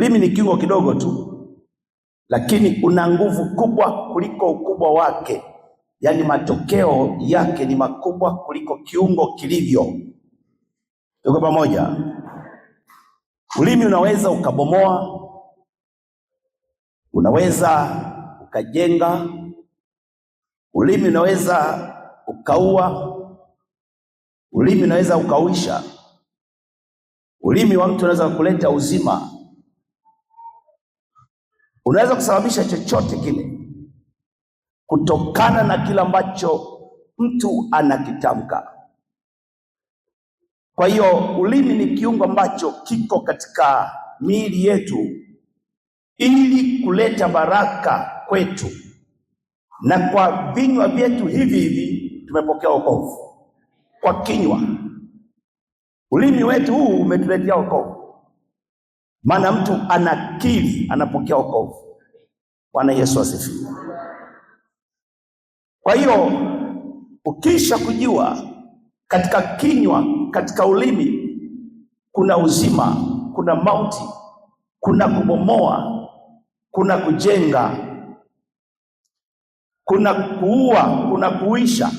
Ulimi ni kiungo kidogo tu, lakini una nguvu kubwa kuliko ukubwa wake. Yaani matokeo yake ni makubwa kuliko kiungo kilivyo. Tuko pamoja? Ulimi unaweza ukabomoa, unaweza ukajenga, ulimi unaweza ukaua, ulimi unaweza ukauisha. Ulimi wa mtu unaweza kuleta uzima, unaweza kusababisha chochote kile kutokana na kile ambacho mtu anakitamka. Kwa hiyo ulimi ni kiungo ambacho kiko katika miili yetu ili kuleta baraka kwetu, na kwa vinywa vyetu hivi hivi tumepokea wokovu. Kwa kinywa, ulimi wetu huu umetuletea wokovu, maana mtu anakiri anapokea wokovu. Bwana Yesu asifiwe. Kwa hiyo ukisha kujua katika kinywa, katika ulimi kuna uzima, kuna mauti, kuna kubomoa, kuna kujenga, kuna kuua, kuna kuisha.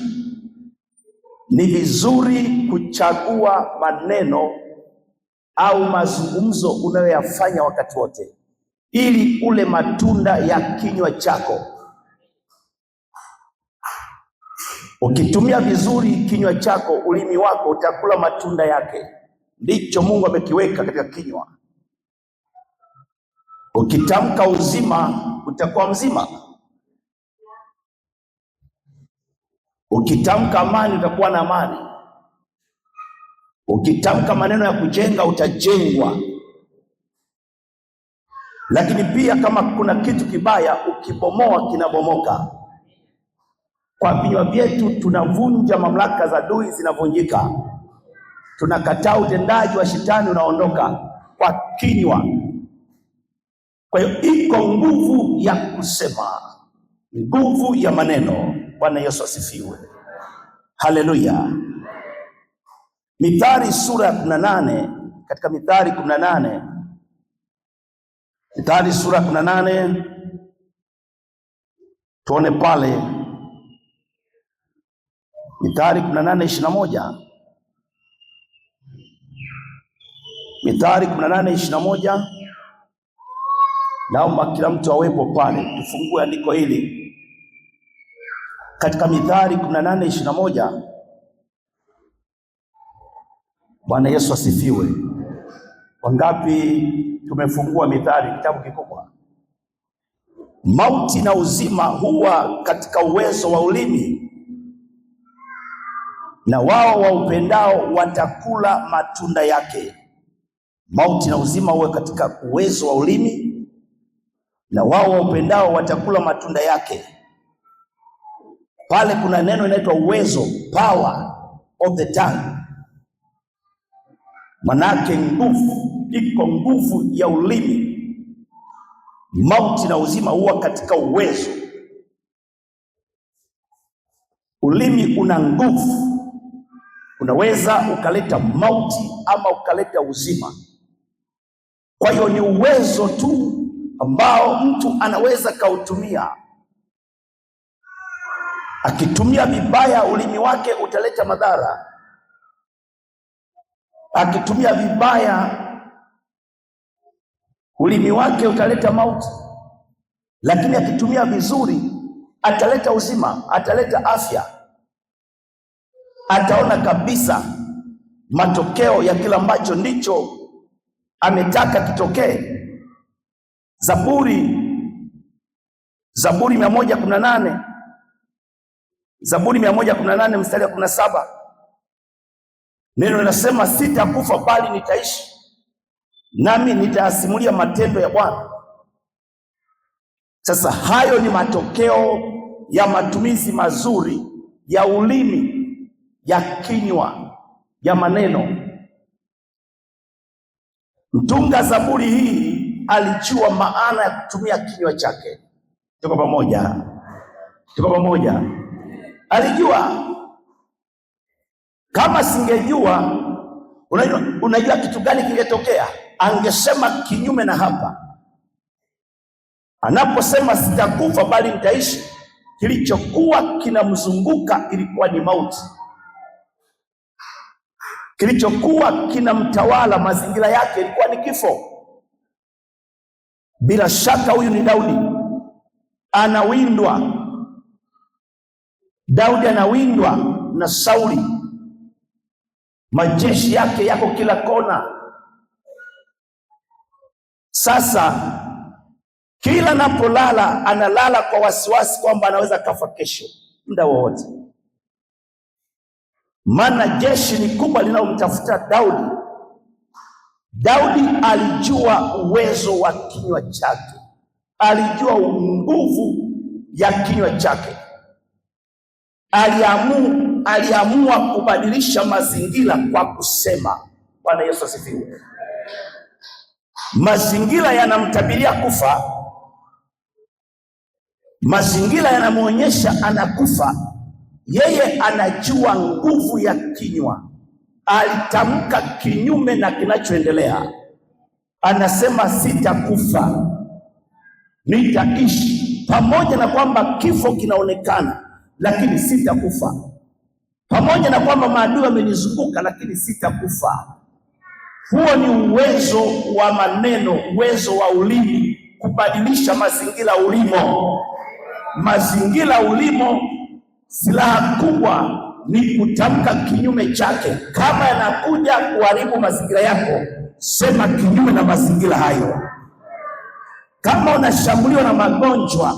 Ni vizuri kuchagua maneno au mazungumzo unayoyafanya wakati wote, ili ule matunda ya kinywa chako. Ukitumia vizuri kinywa chako, ulimi wako utakula matunda yake. Ndicho Mungu amekiweka katika kinywa. Ukitamka uzima, utakuwa mzima. Ukitamka amani, utakuwa na amani. Ukitamka maneno ya kujenga, utajengwa. Lakini pia kama kuna kitu kibaya, ukibomoa kinabomoka. Kwa vinywa vyetu tunavunja mamlaka za adui, zinavunjika. Tunakataa utendaji wa shetani, unaondoka kwa kinywa. Kwa hiyo iko nguvu ya kusema, nguvu ya maneno. Bwana Yesu asifiwe. Haleluya. Mithali sura ya 18, katika Mithali 18, Mithali sura ya 18, tuone pale Mithali 18:21. Mithali 18:21. Naomba kila mtu awepo pale, tufungue andiko hili katika Mithali 18:21. Bwana Yesu asifiwe. Wangapi tumefungua Mithali, kitabu kikubwa? Mauti na uzima huwa katika uwezo wa ulimi, na wao waupendao watakula matunda yake. Mauti na uzima huwa katika uwezo wa ulimi, na wao waupendao watakula matunda yake. Pale kuna neno inaitwa uwezo, power of the tongue. Manake nguvu, iko nguvu ya ulimi. Mauti na uzima huwa katika uwezo. Ulimi una nguvu, unaweza ukaleta mauti ama ukaleta uzima. Kwa hiyo ni uwezo tu ambao mtu anaweza kautumia. Akitumia vibaya ulimi wake utaleta madhara. Akitumia vibaya ulimi wake utaleta mauti, lakini akitumia vizuri ataleta uzima, ataleta afya. Ataona kabisa matokeo ya kila ambacho ndicho ametaka kitokee. Zaburi 118, Zaburi 118 mstari wa 17. Neno linasema, sitakufa bali nitaishi, nami nitayasimulia matendo ya Bwana. Sasa hayo ni matokeo ya matumizi mazuri ya ulimi, ya kinywa, ya maneno. Mtunga zaburi hii alijua maana ya kutumia kinywa chake. Tuko pamoja? Tuko pamoja? Alijua. Kama singejua, unajua kitu gani kingetokea? angesema kinyume na hapa. Anaposema sitakufa bali nitaishi, kilichokuwa kinamzunguka ilikuwa ni mauti. Kilichokuwa kinamtawala mazingira yake ilikuwa ni kifo. Bila shaka huyu ni Daudi, anawindwa. Daudi anawindwa na Sauli, majeshi yake yako kila kona. Sasa kila anapolala analala kwa wasiwasi kwamba anaweza kafa kesho muda wowote, maana jeshi ni kubwa linalomtafuta Daudi. Daudi alijua uwezo wa kinywa chake, alijua nguvu ya kinywa chake. Aliamua kubadilisha mazingira kwa kusema. Bwana Yesu asifiwe. Mazingira yanamtabiria kufa, mazingira yanamuonyesha anakufa. Yeye anajua nguvu ya kinywa. Alitamka kinyume na kinachoendelea. Anasema sitakufa, nitaishi. Pamoja na kwamba kifo kinaonekana, lakini sitakufa. Pamoja na kwamba maadui wamenizunguka, lakini sitakufa. Huo ni uwezo wa maneno, uwezo wa ulimi kubadilisha mazingira ulimo. Mazingira ulimo, silaha kubwa ni kutamka kinyume chake. Kama yanakuja kuharibu mazingira yako, sema kinyume na mazingira hayo. Kama unashambuliwa na magonjwa,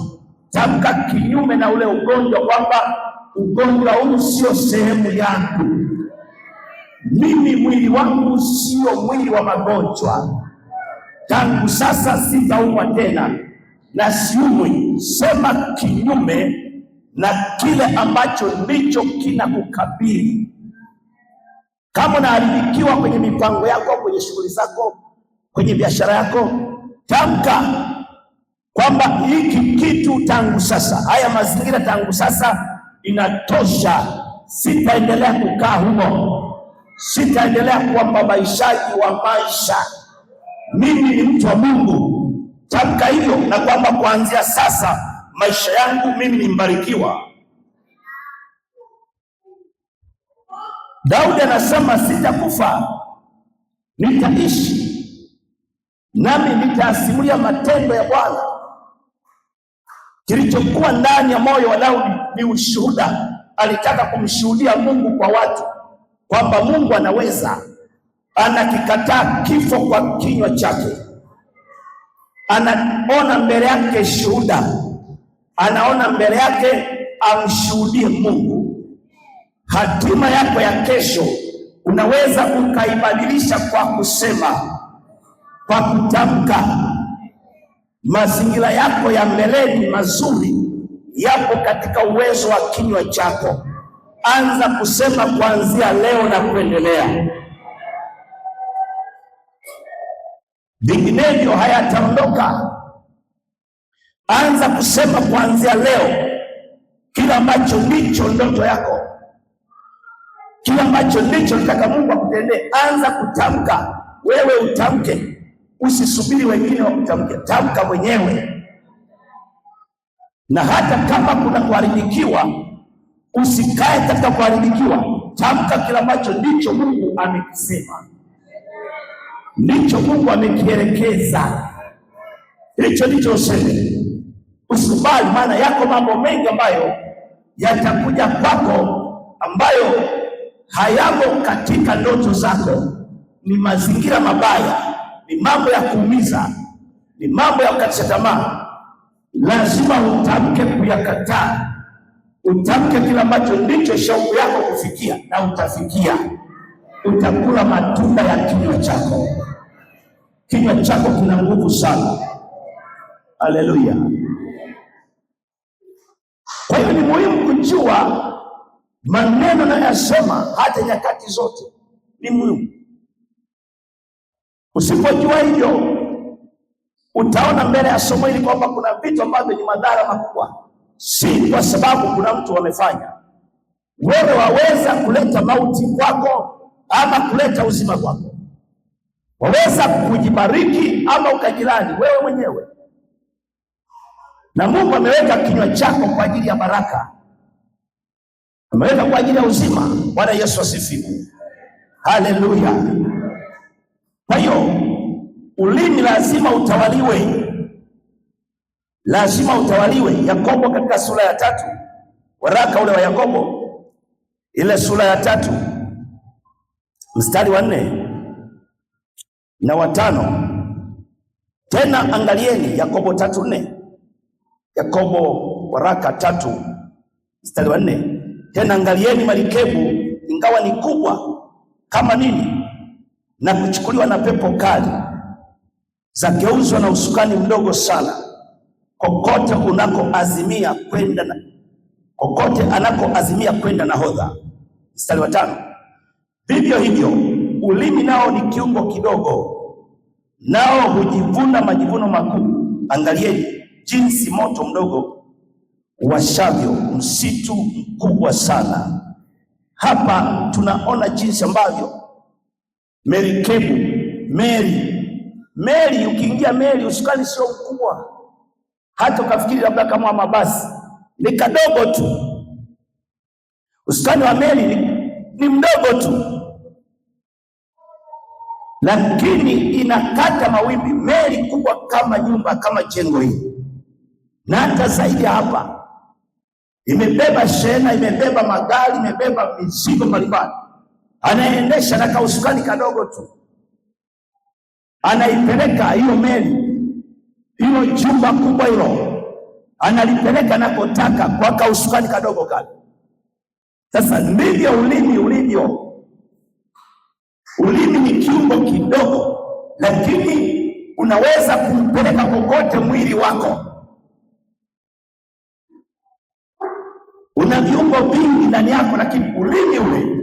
tamka kinyume na ule ugonjwa, kwamba ugonjwa huu sio sehemu yangu. Mimi mwili wangu sio mwili wa magonjwa. Tangu sasa sitaumwa tena na siumwi. Sema kinyume na kile ambacho ndicho kinakukabili. Kama unaharibikiwa kwenye mipango yako, kwenye shughuli zako, kwenye biashara yako, tamka kwamba hiki kitu tangu sasa, haya mazingira tangu sasa inatosha. Sitaendelea kukaa humo, sitaendelea kuwa mbabaishaji wa maisha. Mimi ni mtu wa Mungu. Tamka hivyo, na kwamba kuanzia sasa maisha yangu mimi ni mbarikiwa. Daudi anasema sitakufa, nitaishi, nami nitasimulia matendo ya Bwana. Kilichokuwa ndani ya moyo wa Daudi ni ushuhuda. Alitaka kumshuhudia Mungu kwa watu kwamba Mungu anaweza. Anakikataa kifo kwa kinywa chake. Anaona mbele yake shuhuda, anaona mbele yake amshuhudie Mungu. Hatima yako ya kesho unaweza ukaibadilisha kwa kusema, kwa kutamka. Mazingira yako ya mbeleni mazuri yapo katika uwezo wa kinywa chako. Anza kusema kuanzia leo na kuendelea, vinginevyo hayataondoka. Anza kusema kuanzia leo kila ambacho ndicho ndoto yako, kila ambacho ndicho nataka Mungu akutendee. Anza kutamka, wewe utamke. Usisubiri wengine wakutamke, tamka mwenyewe. Na hata kama kuna kuharibikiwa, usikae katika kuharibikiwa. Tamka kila ambacho ndicho Mungu amekisema, ndicho Mungu amekielekeza, hicho ndicho useme. Usikubali, maana yako mambo mengi ambayo yatakuja kwako ambayo hayamo katika ndoto zako. Ni mazingira mabaya, ni mambo ya kuumiza, ni mambo ya kukatisha tamaa. Lazima utamke kuyakataa. Utamke kila ambacho ndicho shauku yako kufikia, na utafikia. Utakula matunda ya kinywa chako. Kinywa chako kina nguvu sana. Haleluya. Kwa hiyo ni muhimu kujua maneno nayasema hata nyakati zote. Ni muhimu. Usipojua hivyo, utaona mbele ya somo hili kwamba kuna vitu ambavyo ni madhara makubwa. Si kwa sababu kuna mtu wamefanya. Wewe waweza kuleta mauti kwako ama kuleta uzima kwako. Waweza kujibariki ama ukajilani wewe mwenyewe, na Mungu ameweka kinywa chako kwa ajili ya baraka, ameweka kwa ajili ya uzima. Bwana Yesu asifiwe, haleluya. Kwa hiyo ulimi lazima utawaliwe, lazima utawaliwe. Yakobo katika sura ya 3, waraka ule wa Yakobo ile sura ya 3 mstari wa 4 na wa 5. Tena angalieni, Yakobo 3:4, Yakobo waraka 3 mstari wa 4. Tena angalieni, marikebu ingawa ni kubwa kama nini na kuchukuliwa na pepo kali, zageuzwa na usukani mdogo sana, kokote anakoazimia kwenda nahodha. Mstari wa 5. Vivyo hivyo ulimi nao ni kiungo kidogo, nao hujivuna majivuno makuu. Angalieni jinsi moto mdogo washavyo msitu mkubwa sana. Hapa tunaona jinsi ambavyo meli, ukiingia meli, usukani sio mkubwa, hata ukafikiri labda kama mabasi ni kadogo tu. Usukani wa meli ni mdogo tu, lakini inakata mawimbi. Meli kubwa kama nyumba, kama jengo hili, na hata zaidi hapa, imebeba shehena, imebeba magari, imebeba mizigo mbalimbali. Anaendesha na kausukani kadogo tu, anaipeleka hiyo meli, hilo jumba kubwa hilo, analipeleka anakotaka kwa kausukani kadogo kale. Sasa ndivyo ulimi ulivyo. Ulimi ni kiungo kidogo, lakini unaweza kumpeleka kokote mwili wako. Una viungo vingi ndani yako, lakini ulimi ule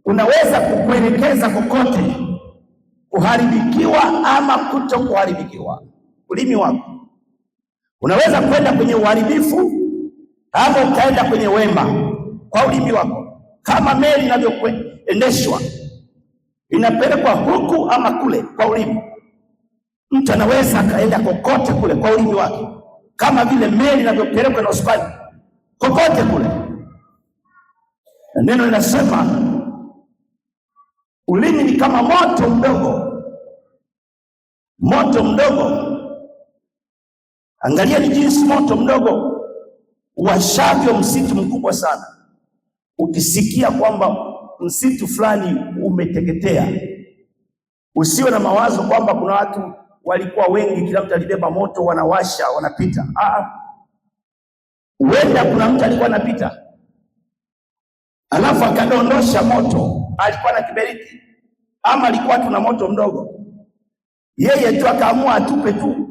unaweza kukuelekeza kokote, kuharibikiwa ama kuto kuharibikiwa. Ulimi wako unaweza kwenda kwenye uharibifu ama ukaenda kwenye wema kwa ulimi wako. Kama meli inavyoendeshwa, inapelekwa huku ama kule kwa ulimi. Mtu anaweza akaenda kokote kule kwa ulimi wake, kama vile meli inavyopelekwa na usukani kokote kule. Na neno linasema ulimi ni kama moto mdogo. Angalia ni jinsi moto mdogo washavyo msitu mkubwa sana. Ukisikia kwamba msitu fulani umeteketea, usiwe na mawazo kwamba kuna watu walikuwa wengi, kila mtu alibeba moto, wanawasha, wanapita. Huenda kuna mtu alikuwa anapita alafu akadondosha moto, alikuwa na kiberiti ama alikuwa tuna moto mdogo, yeye tu akaamua atupe tu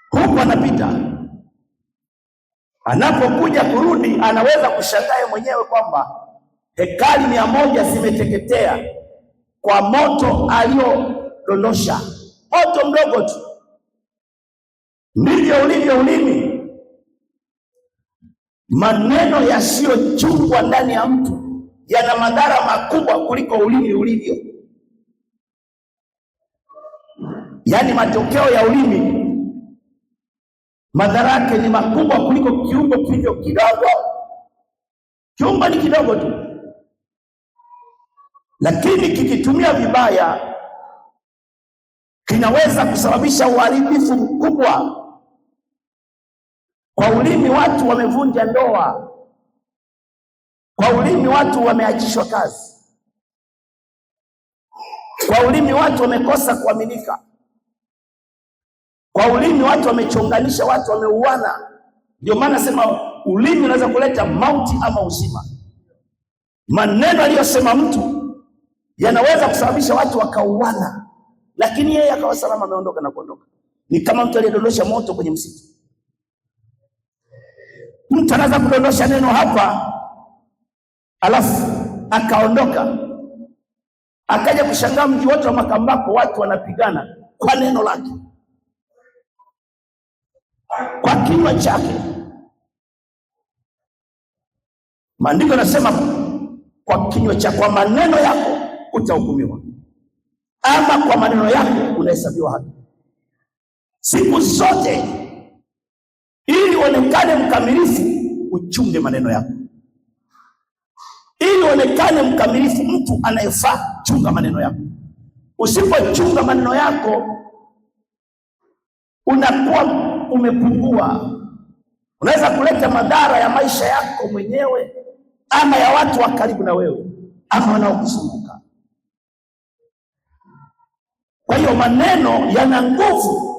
huku anapita. Anapokuja kurudi, anaweza kushangaa mwenyewe kwamba hekari 100 zimeteketea kwa moto aliodondosha, moto mdogo tu. Ndivyo ulivyo ulimi. Maneno yasiyochungwa ndani ya mtu yana madhara makubwa kuliko ulimi ulivyo. Yaani matokeo ya ulimi, madhara yake ni makubwa kuliko kiungo kilivyo kidogo. Kiungo ni kidogo tu, lakini kikitumia vibaya kinaweza kusababisha uharibifu mkubwa. Kwa ulimi watu wamevunja ndoa, kwa ulimi watu wameachishwa kazi, kwa ulimi watu wamekosa kuaminika, kwa ulimi watu wamechonganisha, watu wameuana. Ndio maana nasema ulimi unaweza kuleta mauti ama uzima. Maneno aliyosema mtu yanaweza kusababisha watu wakauana, lakini yeye akawa salama, ameondoka na kuondoka. Ni kama mtu aliyedondosha moto kwenye msitu. Mtu anaweza kudondosha neno hapa alafu akaondoka, akaja kushangaa mji wote wa Makambako watu wanapigana kwa neno lake, kwa kinywa chake. Maandiko yanasema kwa kinywa chako, kwa maneno yako utahukumiwa. ama kwa maneno yako unahesabiwa haki. Siku zote ili uonekane mkamilifu, uchunge maneno yako. Ili uonekane mkamilifu, mtu anayefaa, chunga maneno yako. Usipochunga maneno yako, unakuwa umepungua. Unaweza kuleta madhara ya maisha yako mwenyewe ama ya watu wa karibu na wewe ama wanaokuzunguka. Kwa hiyo maneno yana nguvu,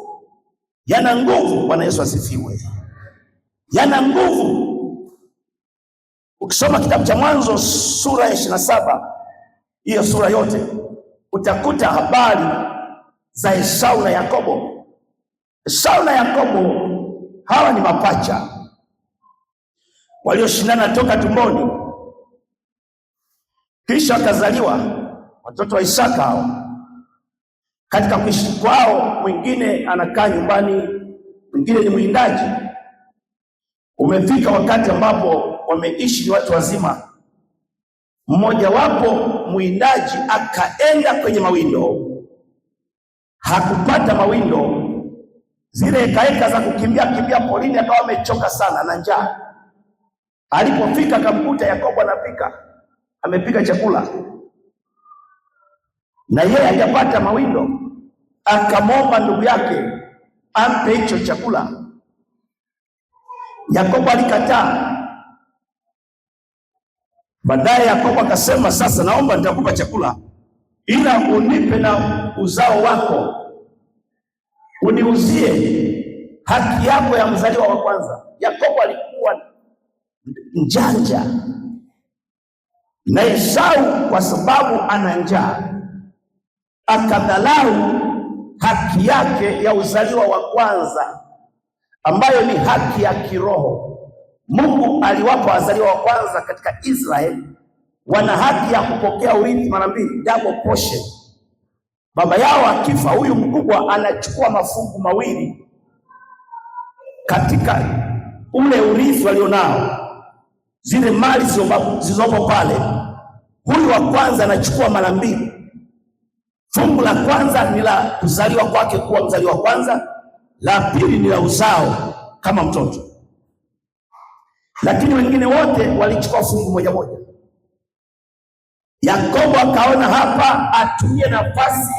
yana nguvu. Bwana Yesu asifiwe. Yana nguvu. Ukisoma kitabu cha Mwanzo sura ya 27, hiyo sura yote utakuta habari za Esau na Yakobo. Esau na Yakobo hawa ni mapacha walioshindana toka tumboni, kisha wakazaliwa watoto wa Isaka hao. Katika kuishi kwao, mwingine anakaa nyumbani, mwingine ni mwindaji. Umefika wakati ambapo wameishi ni watu wazima. Mmoja wapo mwindaji akaenda kwenye mawindo, hakupata mawindo. Zile hekaheka za kukimbia porini, akawa amechoka sana na njaa. Alipofika akamkuta Yakobo anapika, amepika chakula na yeye hajapata mawindo. Akamwomba ndugu yake ampe hicho chakula. Yakobo alikataa. Baadaye Yakobo akasema, sasa naomba nitakupa chakula, ila unipe na uzao wako, uniuzie haki yako ya mzaliwa wa kwanza. Yakobo alikuwa njanja, na Esau kwa sababu ana njaa akadhalau haki yake ya uzaliwa wa kwanza, ambayo ni haki ya kiroho. Mungu aliwapa wazaliwa wa kwanza katika Israeli, wana haki ya kupokea urithi mara mbili, double portion. Baba yao akifa, huyu mkubwa anachukua mafungu mawili katika ule urithi walionao, zile mali zilizopo pale. Huyu wa kwanza anachukua mara mbili. Fungu la kwanza ni la kuzaliwa kwake kuwa mzaliwa wa kwanza, la pili ni la uzao kama mtoto. Lakini wengine wote walichukua fungu moja moja. Yakobo akaona hapa atumie nafasi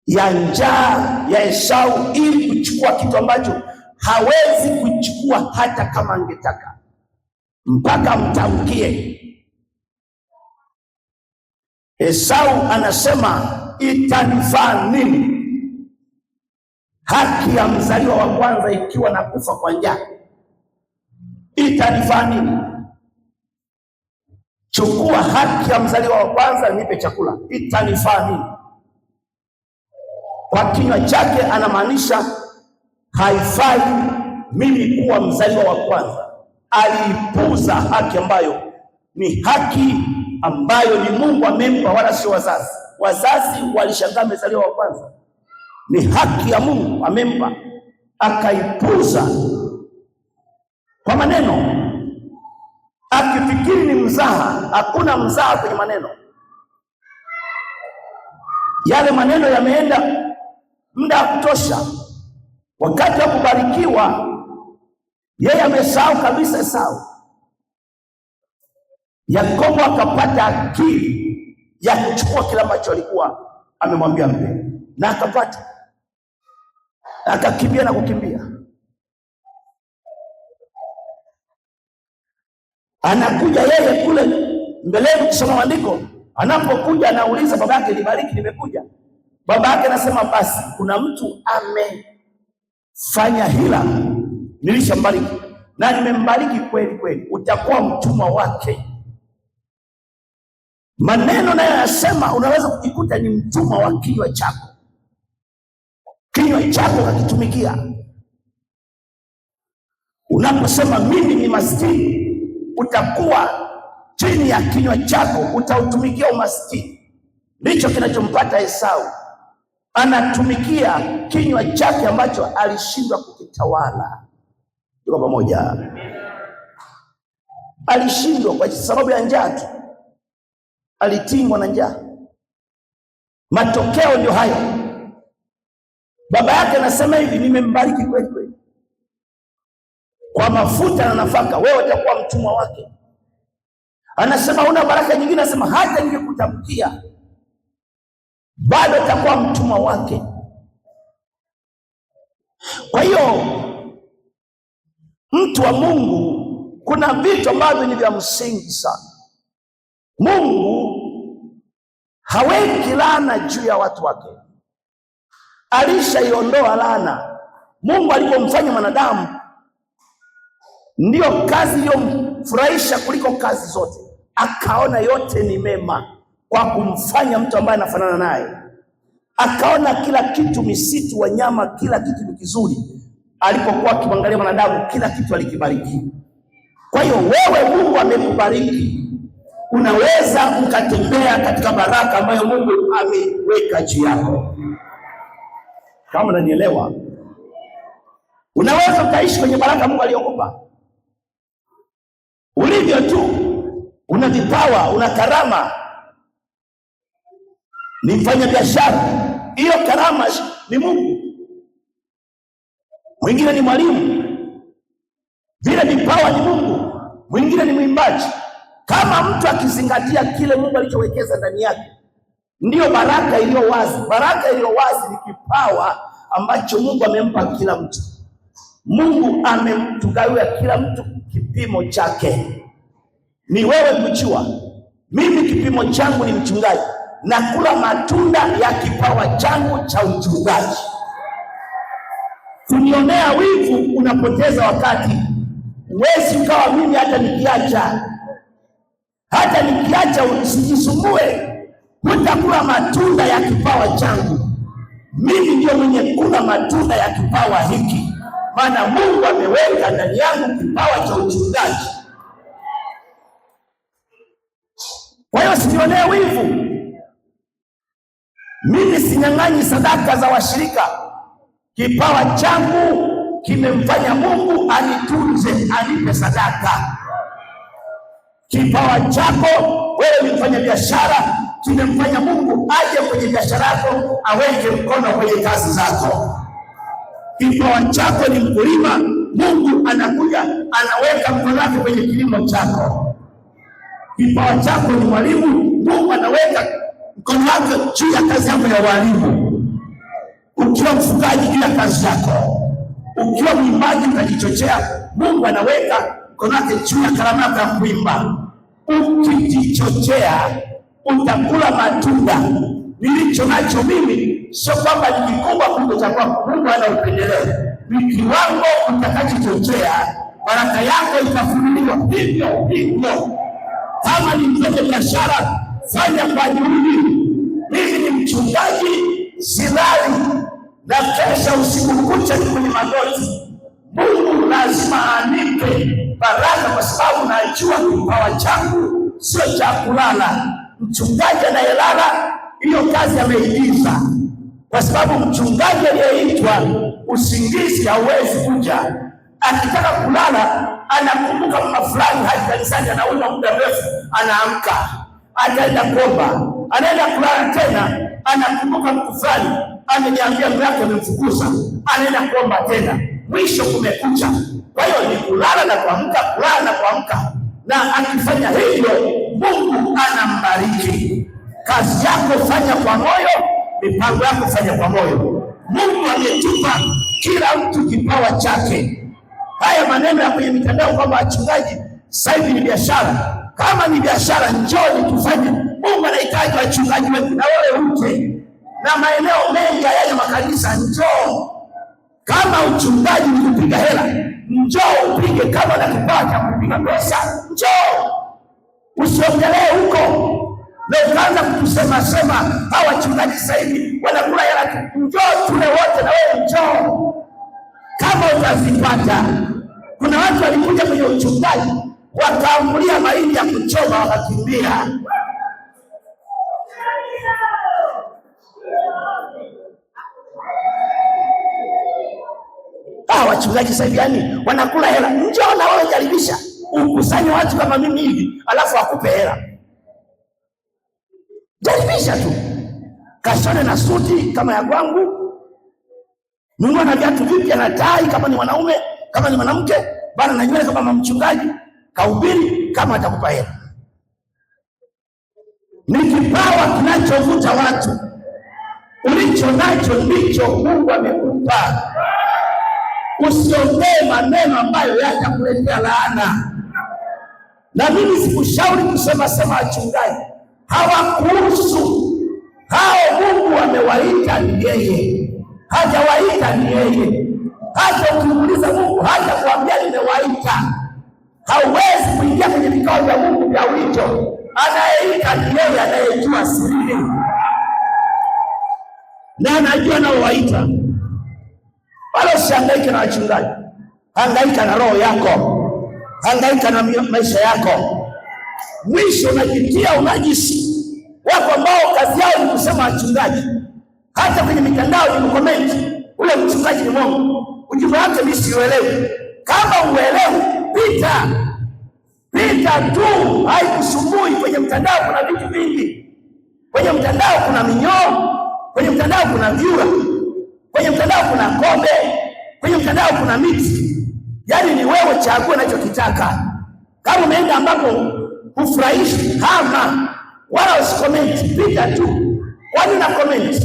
ya njaa ya Esau ili kuchukua kitu ambacho hawezi kuchukua hata kama angetaka, mpaka mtamkie. Esau anasema, itanifaa nini haki ya mzaliwa wa kwanza ikiwa nakufa kwa njaa? Itanifaa nini? Chukua haki ya mzaliwa wa kwanza, nipe chakula. Itanifaa nini? Kwa kinywa chake anamaanisha haifai mimi kuwa mzaliwa wa kwanza. Aliipuuza haki ambayo ni haki ambayo ni Mungu amempa, wala sio wazazi. Wazazi walishangaa mzaliwa wa kwanza, ni haki ya Mungu amempa, akaipuuza kwa maneno, akifikiri ni mzaha. Hakuna mzaha kwenye maneno. Yale maneno yameenda muda wa kutosha. Wakati wa kubarikiwa, yeye amesahau kabisa Esau. Yakobo akapata akili ya kuchukua kila ambacho alikuwa amemwambia mpe, na akapata, akakimbia na kukimbia. Anakuja yeye kule mbeleni kusoma maandiko, anapokuja anauliza baba yake, nibariki, nimekuja. Baba yake anasema, basi kuna mtu amefanya hila, nilishambariki na nimembariki kweli kweli, utakuwa mtumwa wake. Maneno nayo yasema, unaweza kujikuta ni mtumwa wa kinywa chako. Kinywa chako kakitumikia. Unaposema mimi ni maskini, utakuwa chini ya kinywa chako, utautumikia umaskini. Ndicho kinachompata Esau. Anatumikia kinywa chake ambacho alishindwa kukitawala. Tuko pamoja? Alishindwa kwa sababu ya njaa tu, alitingwa na njaa. Matokeo ndio hayo. Baba yake anasema hivi, nimembariki kweli kweli kwa mafuta na nafaka, wewe utakuwa mtumwa wake. Anasema una baraka nyingine, anasema hata ningekutamkia bado utakuwa mtumwa wake. Kwa hiyo mtu wa Mungu, kuna vitu ambavyo ni vya msingi sana. Mungu haweki laana juu ya watu wake, alishaiondoa laana. Mungu alipomfanya mwanadamu, ndiyo kazi iliyomfurahisha kuliko kazi zote, akaona yote ni mema kwa kumfanya mtu ambaye anafanana naye. Akaona kila kitu, misitu, wanyama, kila kitu ni kizuri. Alipokuwa akimwangalia mwanadamu, kila kitu alikibariki. Kwa hiyo wewe, Mungu amekubariki, unaweza ukatembea katika baraka ambayo Mungu ameweka juu yako. Kama unanielewa, unaweza ukaishi kwenye baraka Mungu aliyokupa. Ulivyo tu, una vipawa, una karama, ni mfanya biashara, hiyo karama ni Mungu. Mwingine ni mwalimu, vile vipawa ni Mungu. Mwingine ni mwimbaji. Kama mtu akizingatia kile Mungu alichowekeza ndani yake, ndiyo baraka iliyo wazi. Baraka iliyo wazi ni kipawa ambacho Mungu amempa kila mtu. Mungu amemtugawia kila mtu kipimo chake. Ni wewe kujua, mimi kipimo changu ni mchungaji, na kula matunda ya kipawa changu cha uchungaji. Kunionea wivu, unapoteza wakati. Huwezi ukawa mimi hata nikiacha usijisumbue, hutakula matunda ya kipawa changu. Mimi ndio mwenye kula matunda ya kipawa hiki, maana Mungu ameweka ndani yangu kipawa cha uchungaji. Kwa hiyo usinionee wivu. Mimi sinyang'anyi sadaka za washirika. Kipawa changu kimemfanya Mungu anitunze, anipe sadaka. Kipawa chako wewe ni mfanya biashara, kimemfanya Mungu aje kwenye biashara yako, aweke mkono kwenye kazi zako. Kipawa chako ni mkulima, Mungu anakuja anaweka mkono wake kwenye kilimo chako. Kipawa chako ni mwalimu, Mungu anaweka mkono wake juu ya kazi yako ya walimu. Ukiwa mfugaji, juu ya kazi yako. Ukiwa mwimbaji unajichochea, Mungu anaweka mkono wake juu ya karama yako ya kuimba. Ukijichochea utakula matunda. Nilicho nacho mimi sio kwamba ni kikubwa kuliko cha kwako. Mungu ana upendeleo. Ni kiwango utakachochochea, baraka yako itafunuliwa hivyo hivyo. Kama ni mfanya biashara, fanya kwa juhudi. Mimi ni mchungaji, silali na kesha usiku kucha ni kwenye magoti. Mungu lazima anipe baraka, kwa sababu najua kipawa changu sio cha kulala. Mchungaji anayelala, hiyo kazi ameigiza, kwa sababu mchungaji aliyeitwa usingizi hauwezi kuja. Akitaka kulala, anakumbuka mama fulani hadi kanisani anaona muda mrefu, anaamka, ataenda kuomba, anaenda kulala tena, anakumbuka mtu fulani ameniambia mume wake amemfukuza, anaenda kuomba tena, mwisho kumekucha. Kwa hiyo ni kulala na kuamka, kulala na kuamka. Na akifanya hivyo, Mungu anambariki. Kazi yako fanya kwa moyo, mipango yako fanya kwa moyo. Mungu ametupa kila mtu kipawa chake. Haya maneno ya kwenye mitandao kwamba wachungaji sasa hivi ni biashara, kama ni biashara, njoo tufanye. Mungu anahitaji wachungaji wengi, na wewe uje. Na maeneo mengi haya makanisa, njoo. Kama uchungaji ni kupiga hela, njoo upige. Kama na kipawa cha kupiga pesa, njoo. Usiongelee huko na ukaanza kutusema hawa wachungaji sasa hivi wanakula hela. Njoo tule wote, na wewe njoo kama utazipata. Kuna watu walikuja kwenye uchungaji wakaambulia mahindi ya kuchoma wakakimbia. Wachungaji sasa hivi yani wanakula hela. Njoo na wewe jaribisha, ukusanye watu kama mimi hivi, alafu akupe hela. Jaribisha tu. kashone na suti kama ya kwangu, nunua na viatu vipya na tai kama ni mwanaume, kama ni mwanamke bana, na nywele kama mchungaji, kahubiri kama atakupa hela. Ni kipawa kinachovuta watu. Ulicho nacho ndicho Mungu amekupa. Usiongee maneno ambayo yatakuletea laana. Na mimi sikushauri kusema wachungaji hawakuhusu. Hao Mungu amewaita ni yeye, hajawaita ni yeye. Hata ukimuuliza Mungu hata kuambia nimewaita. Hauwezi kuingia kwenye vikao vya Mungu vya wito. Anayeita ni yeye, anayejua siri na anajua anaowaita. Wala usihangaike na wachungaji, hangaika na roho yako, hangaika na maisha yako. Mwisho unajitia unajisi. Wako ambao kazi yao ni kusema wachungaji, hata kwenye mitandao ni kukomenti ule mchungaji ni mwongo, ujumbe wake mimi siuelewi. Kama uelewi, pita tu, haikusumbui. Kwenye mtandao kuna vitu vingi. Kwenye mtandao kuna minyoo, kwenye mtandao kuna vyura, kwenye mtandao kuna kombe, kwenye mtandao kuna miti. Yaani ni wewe chagua unachokitaka. Kama umeenda ambapo hufurahishi, hama wala usikomenti, pita tu. Kwani na comment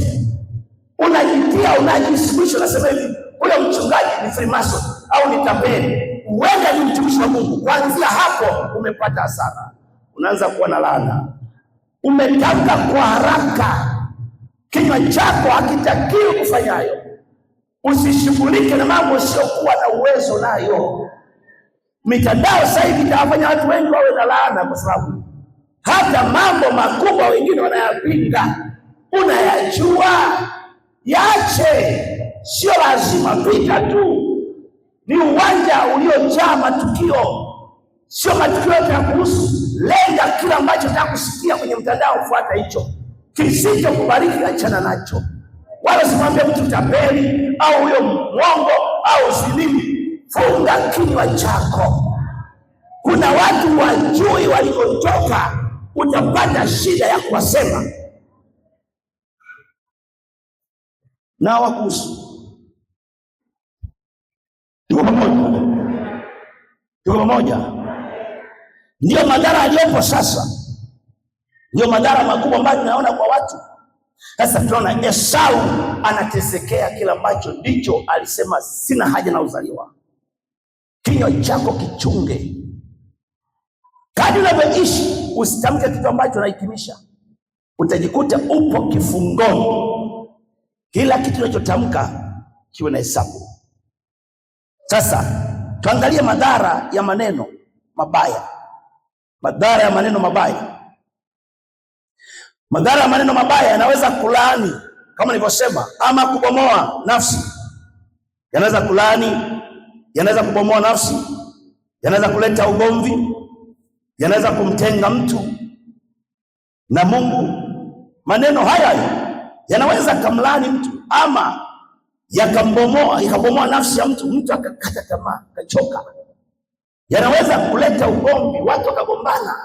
unajitia unajisimisha, unasema hivi ule mchungaji ni Freemason au ni tapeli. Uwenda ni mtumishi wa Mungu. Kuanzia hapo umepata hasara, unaanza kuwa na laana. Umetamka kwa haraka, kinywa chako hakitakiwi kufanya hayo. Usishughulike na mambo usiokuwa na uwezo nayo. Mitandao sasa hivi itawafanya watu wengi wawe na laana, kwa sababu hata mambo makubwa wengine wanayapinga. Unayajua, yache, sio lazima. Pita tu. Ni uwanja uliojaa matukio, sio matukio yote ya kuhusu. Lenga kila ambacho unataka kusikia kwenye mtandao, fuata hicho. Kisicho kubariki achana nacho. Wala simwambie mtu tapeli au huyo mwongo au zilimi. Funga kinywa chako. Kuna watu wajui walikotoka, utapata shida ya kuwasema na wakuhusu. Tuko pamoja. Ndio madhara aliyopo sasa, ndio madhara makubwa ambayo tunaona kwa watu. Sasa tunaona Esau anatesekea kila ambacho ndicho alisema sina haja na uzaliwa. Kinywa chako kichunge. Kadri unavyoishi usitamke kitu ambacho unahitimisha. Utajikuta upo kifungoni. Kila kitu unachotamka kiwe na hesabu. Sasa tuangalie madhara ya maneno mabaya. Madhara ya maneno mabaya. Madhara ya maneno mabaya yanaweza kulaani, kama nilivyosema, ama kubomoa nafsi. Yanaweza kulaani, yanaweza kubomoa nafsi, yanaweza kuleta ugomvi, yanaweza kumtenga mtu na Mungu. Maneno haya yanaweza kumlaani mtu ama yakabomoa nafsi ya mtu akakata tamaa, akachoka. Yanaweza kuleta ugomvi, watu wakagombana.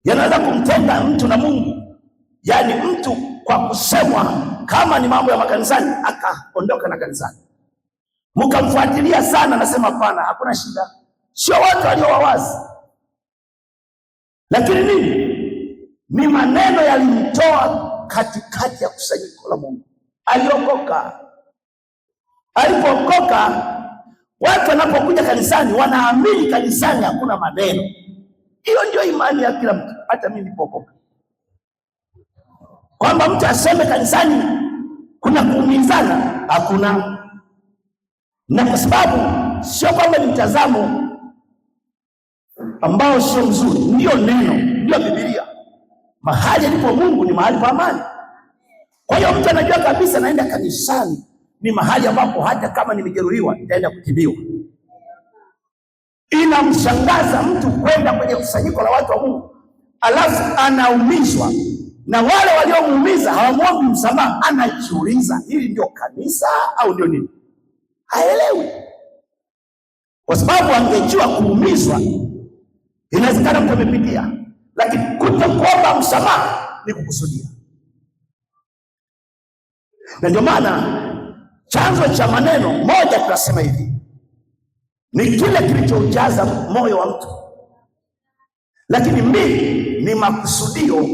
Yanaweza kumtenga mtu na Mungu. Yaani mtu kwa kusemwa, kama ni mambo ya makanisani, akaondoka na kanisani. Mkamfuatilia sana, nasema hapana, hakuna shida. Sio watu waliowawazi. Lakini nini? Ni maneno yalimtoa katikati ya kusanyiko la Mungu. Aliokoka. Alipookoka, watu wanapokuja kanisani wanaamini kanisani hakuna maneno. Hiyo ndio imani ya kila mtu. Hata mimi nilipookoka, kwamba mtu aseme kanisani kuna kuumizana, hakuna. Na kwa sababu sio kwamba ni mtazamo ambao sio mzuri, ndio neno, ndio Biblia. Mahali alipo Mungu ni mahali pa amani. Kwa hiyo mtu anajua kabisa naenda kanisani ni mahali ambapo hata kama nimejeruhiwa nitaenda kutibiwa. Inamshangaza mtu kwenda kwenye kusanyiko la watu wa Mungu, alafu anaumizwa na wale waliomuumiza hawamwombi msamaha. Anajiuliza, hili ndio kanisa au ndio nini? Haelewi. Kwa sababu angejua kuumizwa inawezekana mtu amepitia, lakini kutokuomba msamaha ni kukusudia. Na ndio maana chanzo cha maneno moja tunasema hivi ni kile kilichoujaza moyo wa mtu, lakini mbili ni makusudio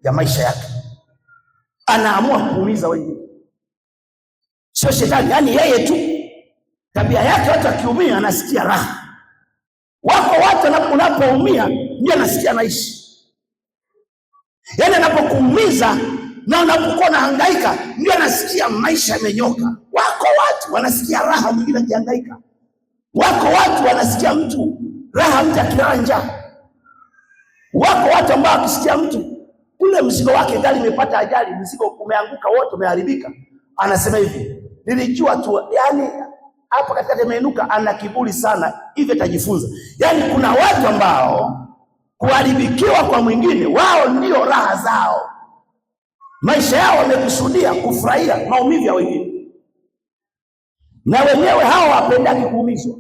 ya maisha yake. Anaamua kuumiza wengine, sio shetani. Yaani yeye tu tabia yake, watu akiumia anasikia raha. Wako watu unapoumia ndio anasikia anaishi. Yaani anapokuumiza na unapokuwa unahangaika ndio anasikia maisha yamenyoka. Wako watu wanasikia raha mwingine akihangaika. Wako watu wanasikia mtu raha mtu akilala njaa. Wako watu ambao wakisikia mtu ule mzigo wake, gari imepata ajali, mzigo umeanguka wote umeharibika, anasema hivi, nilijua tu. Yani hapo katikati ameinuka, ana kiburi sana, hivi atajifunza. Yani kuna watu ambao kuharibikiwa kwa mwingine wao ndio raha zao. Maisha yao wamekusudia kufurahia maumivu ya wengine, na wenyewe hao wapendaki kuumizwa.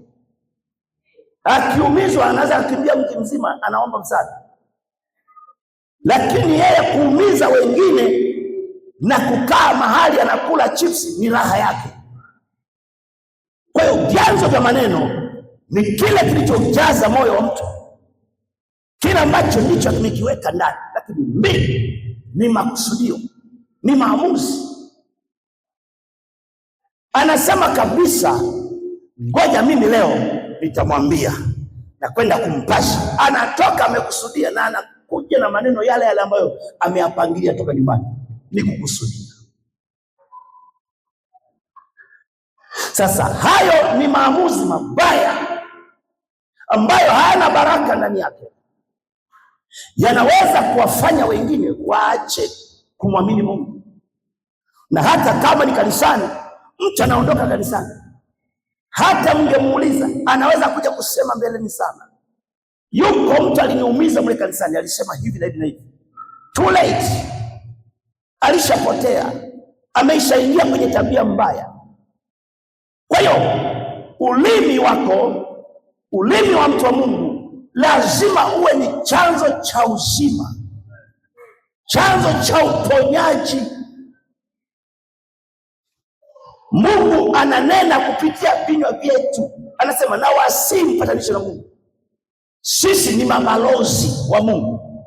Akiumizwa anaweza kukimbia mji mzima anaomba msaada, lakini yeye kuumiza wengine na kukaa mahali anakula chipsi ni raha yake. Kwa hiyo vyanzo vya maneno ni kile kilichojaza moyo wa mtu, kile ambacho ndicho tumekiweka ndani. Lakini mbili ni makusudio, ni maamuzi. Anasema kabisa, ngoja mimi leo nitamwambia na kwenda kumpasha. Anatoka amekusudia na anakuja na maneno yale yale ambayo ameyapangilia toka nyumbani, ni kukusudia. Sasa hayo ni maamuzi mabaya ambayo hayana baraka ndani yake, yanaweza kuwafanya wengine waache kumwamini Mungu. Na hata kama ni kanisani, mtu anaondoka kanisani, hata mngemuuliza anaweza kuja kusema mbeleni sana, yuko mtu aliniumiza mle kanisani, alisema hivi na hivi na hivi. Too late, alishapotea, ameishaingia kwenye tabia mbaya. Kwa hiyo ulimi wako, ulimi wa mtu wa Mungu lazima uwe ni chanzo cha uzima, chanzo cha uponyaji. Mungu ananena kupitia vinywa vyetu, anasema na wasi mpatanisho na Mungu. Sisi ni mabalozi wa Mungu,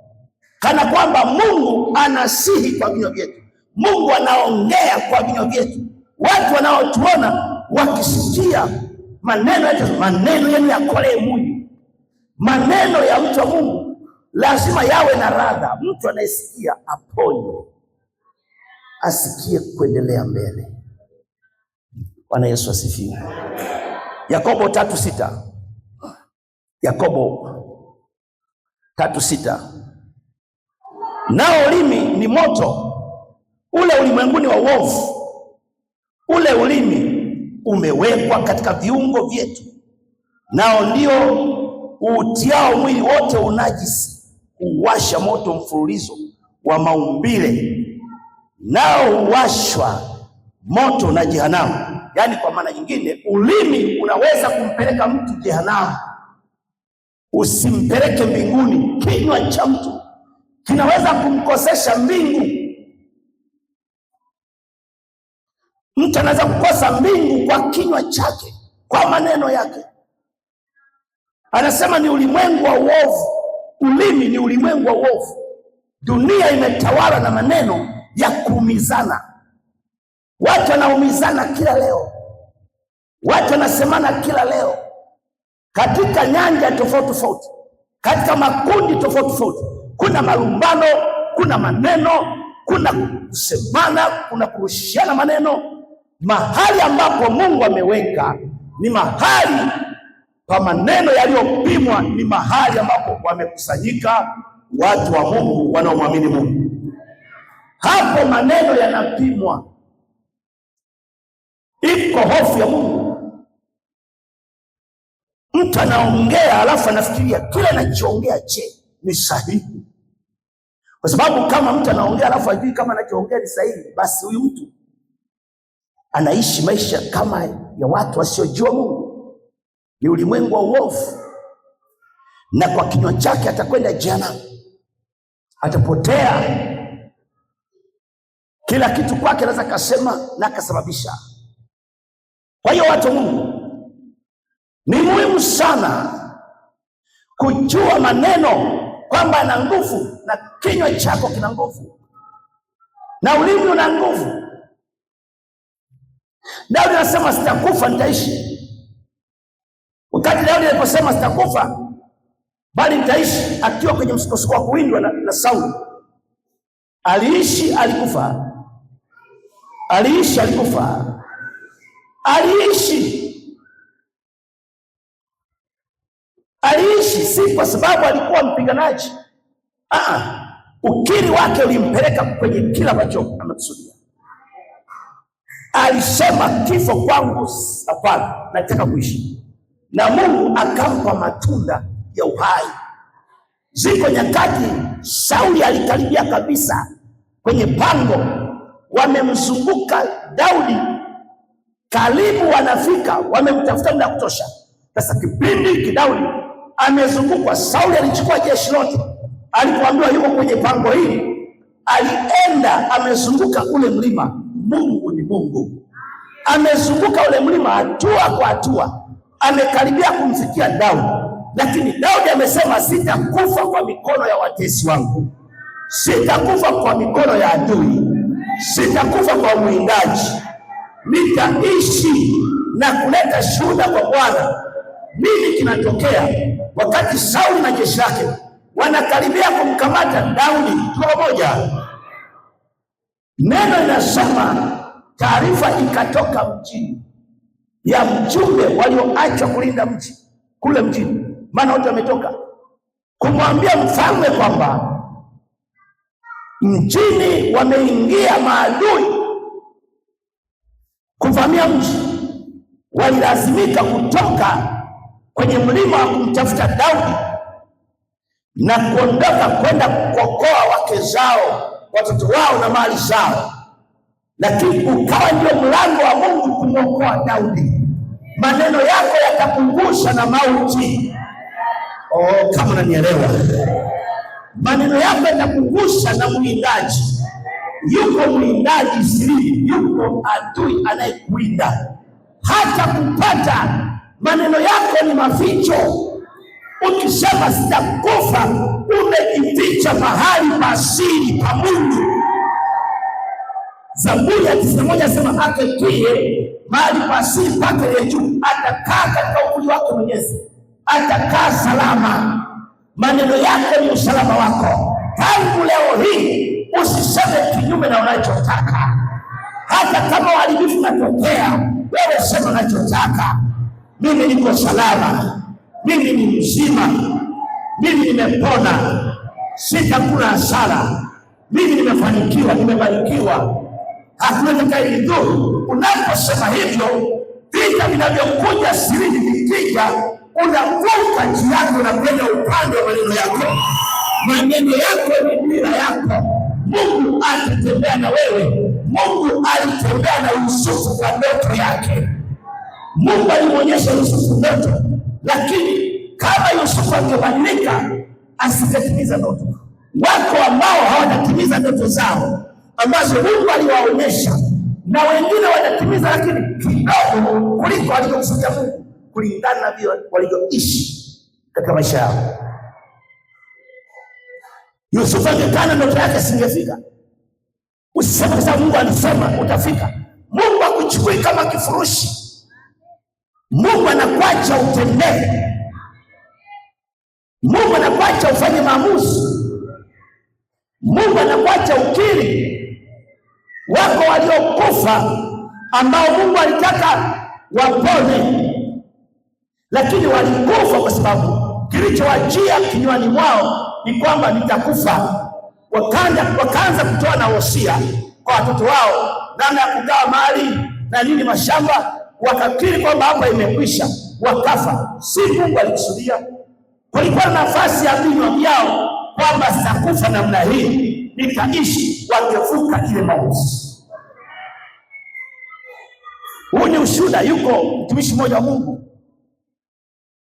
kana kwamba Mungu anasihi kwa vinywa vyetu, Mungu anaongea kwa vinywa vyetu. Watu wanaotuona wakisikia maneno yenu yakolee moyo. Maneno ya mtu wa Mungu lazima yawe na radha. Mtu anayesikia aponywe, asikie kuendelea mbele. Bwana Yesu asifiwe. Yakobo 3:6. Yakobo 3:6. Nao ulimi ni moto ule ulimwenguni wa uovu. Ule ulimi umewekwa katika viungo vyetu, nao ndio uutiao mwili wote unajisi, uwasha moto mfululizo wa maumbile, nao uwashwa moto na jehanamu. Yaani kwa maana nyingine, ulimi unaweza kumpeleka mtu jehanamu, usimpeleke mbinguni. Kinywa cha mtu kinaweza kumkosesha mbingu. Mtu anaweza kukosa mbingu kwa kinywa chake, kwa maneno yake. Anasema ni ulimwengu wa uovu. Ulimi ni ulimwengu wa uovu. Dunia imetawala na maneno ya kuumizana. Watu wanaumizana kila leo, watu wanasemana kila leo, katika nyanja tofauti tofauti, katika makundi tofauti tofauti. Kuna malumbano, kuna maneno, kuna kusemana, kuna kurushiana maneno. Mahali ambapo Mungu ameweka ni mahali pa maneno yaliyopimwa, ni mahali ambapo wamekusanyika watu wa Mungu wanaomwamini Mungu. Hapo maneno yanapimwa. Iko hofu ya Mungu. Mtu anaongea alafu anafikiria kile anachoongea ni sahihi. Kwa sababu kama mtu anaongea alafu hajui kama anachoongea ni sahihi, basi huyu mtu anaishi maisha kama ya watu wasiojua Mungu. Ni ulimwengu wa uovu, na kwa kinywa chake atakwenda jehanamu, atapotea. Kila kitu kwake anaweza kasema na akasababisha. Kwa hiyo watu Mungu, ni muhimu sana kujua maneno kwamba ana nguvu, na kinywa chako kina nguvu, na ulimi una nguvu. Daudi anasema sitakufa, nitaishi. Wakati Daudi aliposema sitakufa bali nitaishi, akiwa kwenye msukosuko wa kuwindwa na Sauli, aliishi alikufa, aliishi alikufa, aliishi si kwa sababu alikuwa mpiganaji. Ukiri wake ulimpeleka kwenye kila ambacho amekusudia. Alisema kifo kwangu hapana, nataka kuishi, na Mungu akampa matunda ya uhai. Ziko nyakati Sauli alikaribia kabisa kwenye pango, wamemzunguka Daudi, karibu wanafika, wamemtafuta muda kutosha. Sasa kipindi hiki Daudi amezungukwa, Sauli alichukua jeshi lote. Alipoambiwa yuko kwenye pango hili, alienda amezunguka ule mlima. Mungu ni Mungu, amezunguka ule mlima hatua kwa hatua, amekaribia kumfikia Daudi. Lakini Daudi amesema sitakufa kwa mikono ya watesi wangu, sitakufa kwa mikono ya adui, sitakufa kwa mwindaji, nitaishi na kuleta shuhuda kwa Bwana. Nini kinatokea wakati Sauli na jeshi lake wanakaribia kumkamata Daudi? Kwa moja, neno linasema taarifa ikatoka mjini ya mjumbe walioachwa kulinda mji kule mjini, maana wote wametoka, kumwambia mfalme kwamba mjini wameingia maadui kuvamia mji. Walilazimika kutoka kwenye mlima wa kumtafuta Daudi na kuondoka kwenda kuokoa wake zao, watoto wao na mali zao, lakini ukawa ndio mlango wa Mungu kumwokoa Daudi. Maneno yako yatakumbusha na mauti. Kama unanielewa, maneno yako yatakumbusha na mwindaji. Yuko mwindaji siri, yuko adui anayekuwinda hata kupata. Maneno yako ni maficho. Ukisema sitakufa, umejificha mahali pa siri pa Mungu. Zaburi ya 91 nasema aketie mahali pa siri pake ya juu, atakaa katika uvuli wake Mwenyezi, atakaa salama. Maneno yako ni usalama wako. Tangu leo hii usiseme kinyume na unachotaka. Hata kama uharibifu unatokea, wewe sema unachotaka. Mimi niko salama, mimi ni mzima, mimi nimepona, sitakula hasara, mimi nimefanikiwa, nimebarikiwa, hakuna atakayenidhuru. Unaposema hivyo, vita vinavyokuja sirini vikija, unavuka njia yako na kwenda upande wa maneno yako. Maneno yako ni dira yako. Mungu atatembea na wewe. Mungu alitembea na Yusufu kwa ndoto yake. Mungu alimwonyesha Yusufu ndoto, lakini kama Yusufu angebadilika asingetimiza ndoto. Wako ambao hawatimiza ndoto zao ambazo Mungu aliwaonyesha, na wengine watatimiza lakini kidogo kuliko walivyokusudia Mungu, kulingana na vile walivyoishi katika maisha yao. Yusufu angekana ndoto yake singefika. Usiseme kwa sababu Mungu alisema utafika. Mungu hakuchukui kama kifurushi. Mungu anakuacha utembee. Mungu anakuacha ufanye maamuzi. Mungu anakuacha ukiri. Wako waliokufa ambao Mungu alitaka wapone, lakini walikufa kwa sababu kilichowajia kinywani mwao ni kwamba nitakufa. Wakaanza kutoa na wosia kwa watoto wao namna ya kugawa mali na nini, mashamba, wakakiri kwamba hapa imekwisha, wakafa. Si Mungu alikusudia. Kulikuwa na nafasi ya vinywa vyao kwamba sitakufa namna hii, nitaishi. Wangevuka ile mauti. Huu ni ushuhuda. Yuko mtumishi mmoja wa Mungu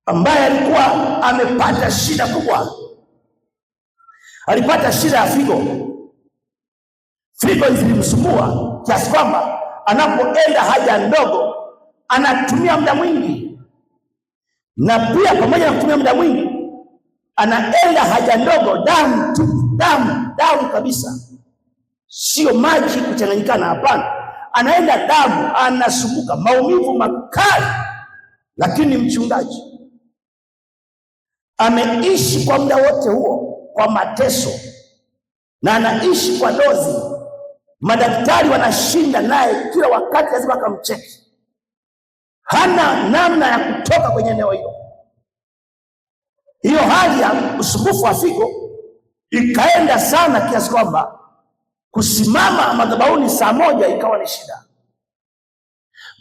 ambaye alikuwa amepata shida kubwa. Alipata shida ya figo. Figo zilimsumbua kiasi kwamba anapoenda haja ndogo anatumia muda mwingi, na pia pamoja na kutumia muda mwingi anaenda haja ndogo damu tu, damu kabisa, sio maji kuchanganyikana, hapana, anaenda damu, anasumbuka, maumivu makali. Lakini mchungaji ameishi kwa muda wote huo kwa mateso, na anaishi kwa dozi. Madaktari wanashinda naye kila wakati, lazima akamcheki, hana namna ya kutoka kwenye eneo hilo. Hiyo hali ya usumbufu wa figo ikaenda sana kiasi kwamba kusimama madhabahuni saa moja ikawa ni shida,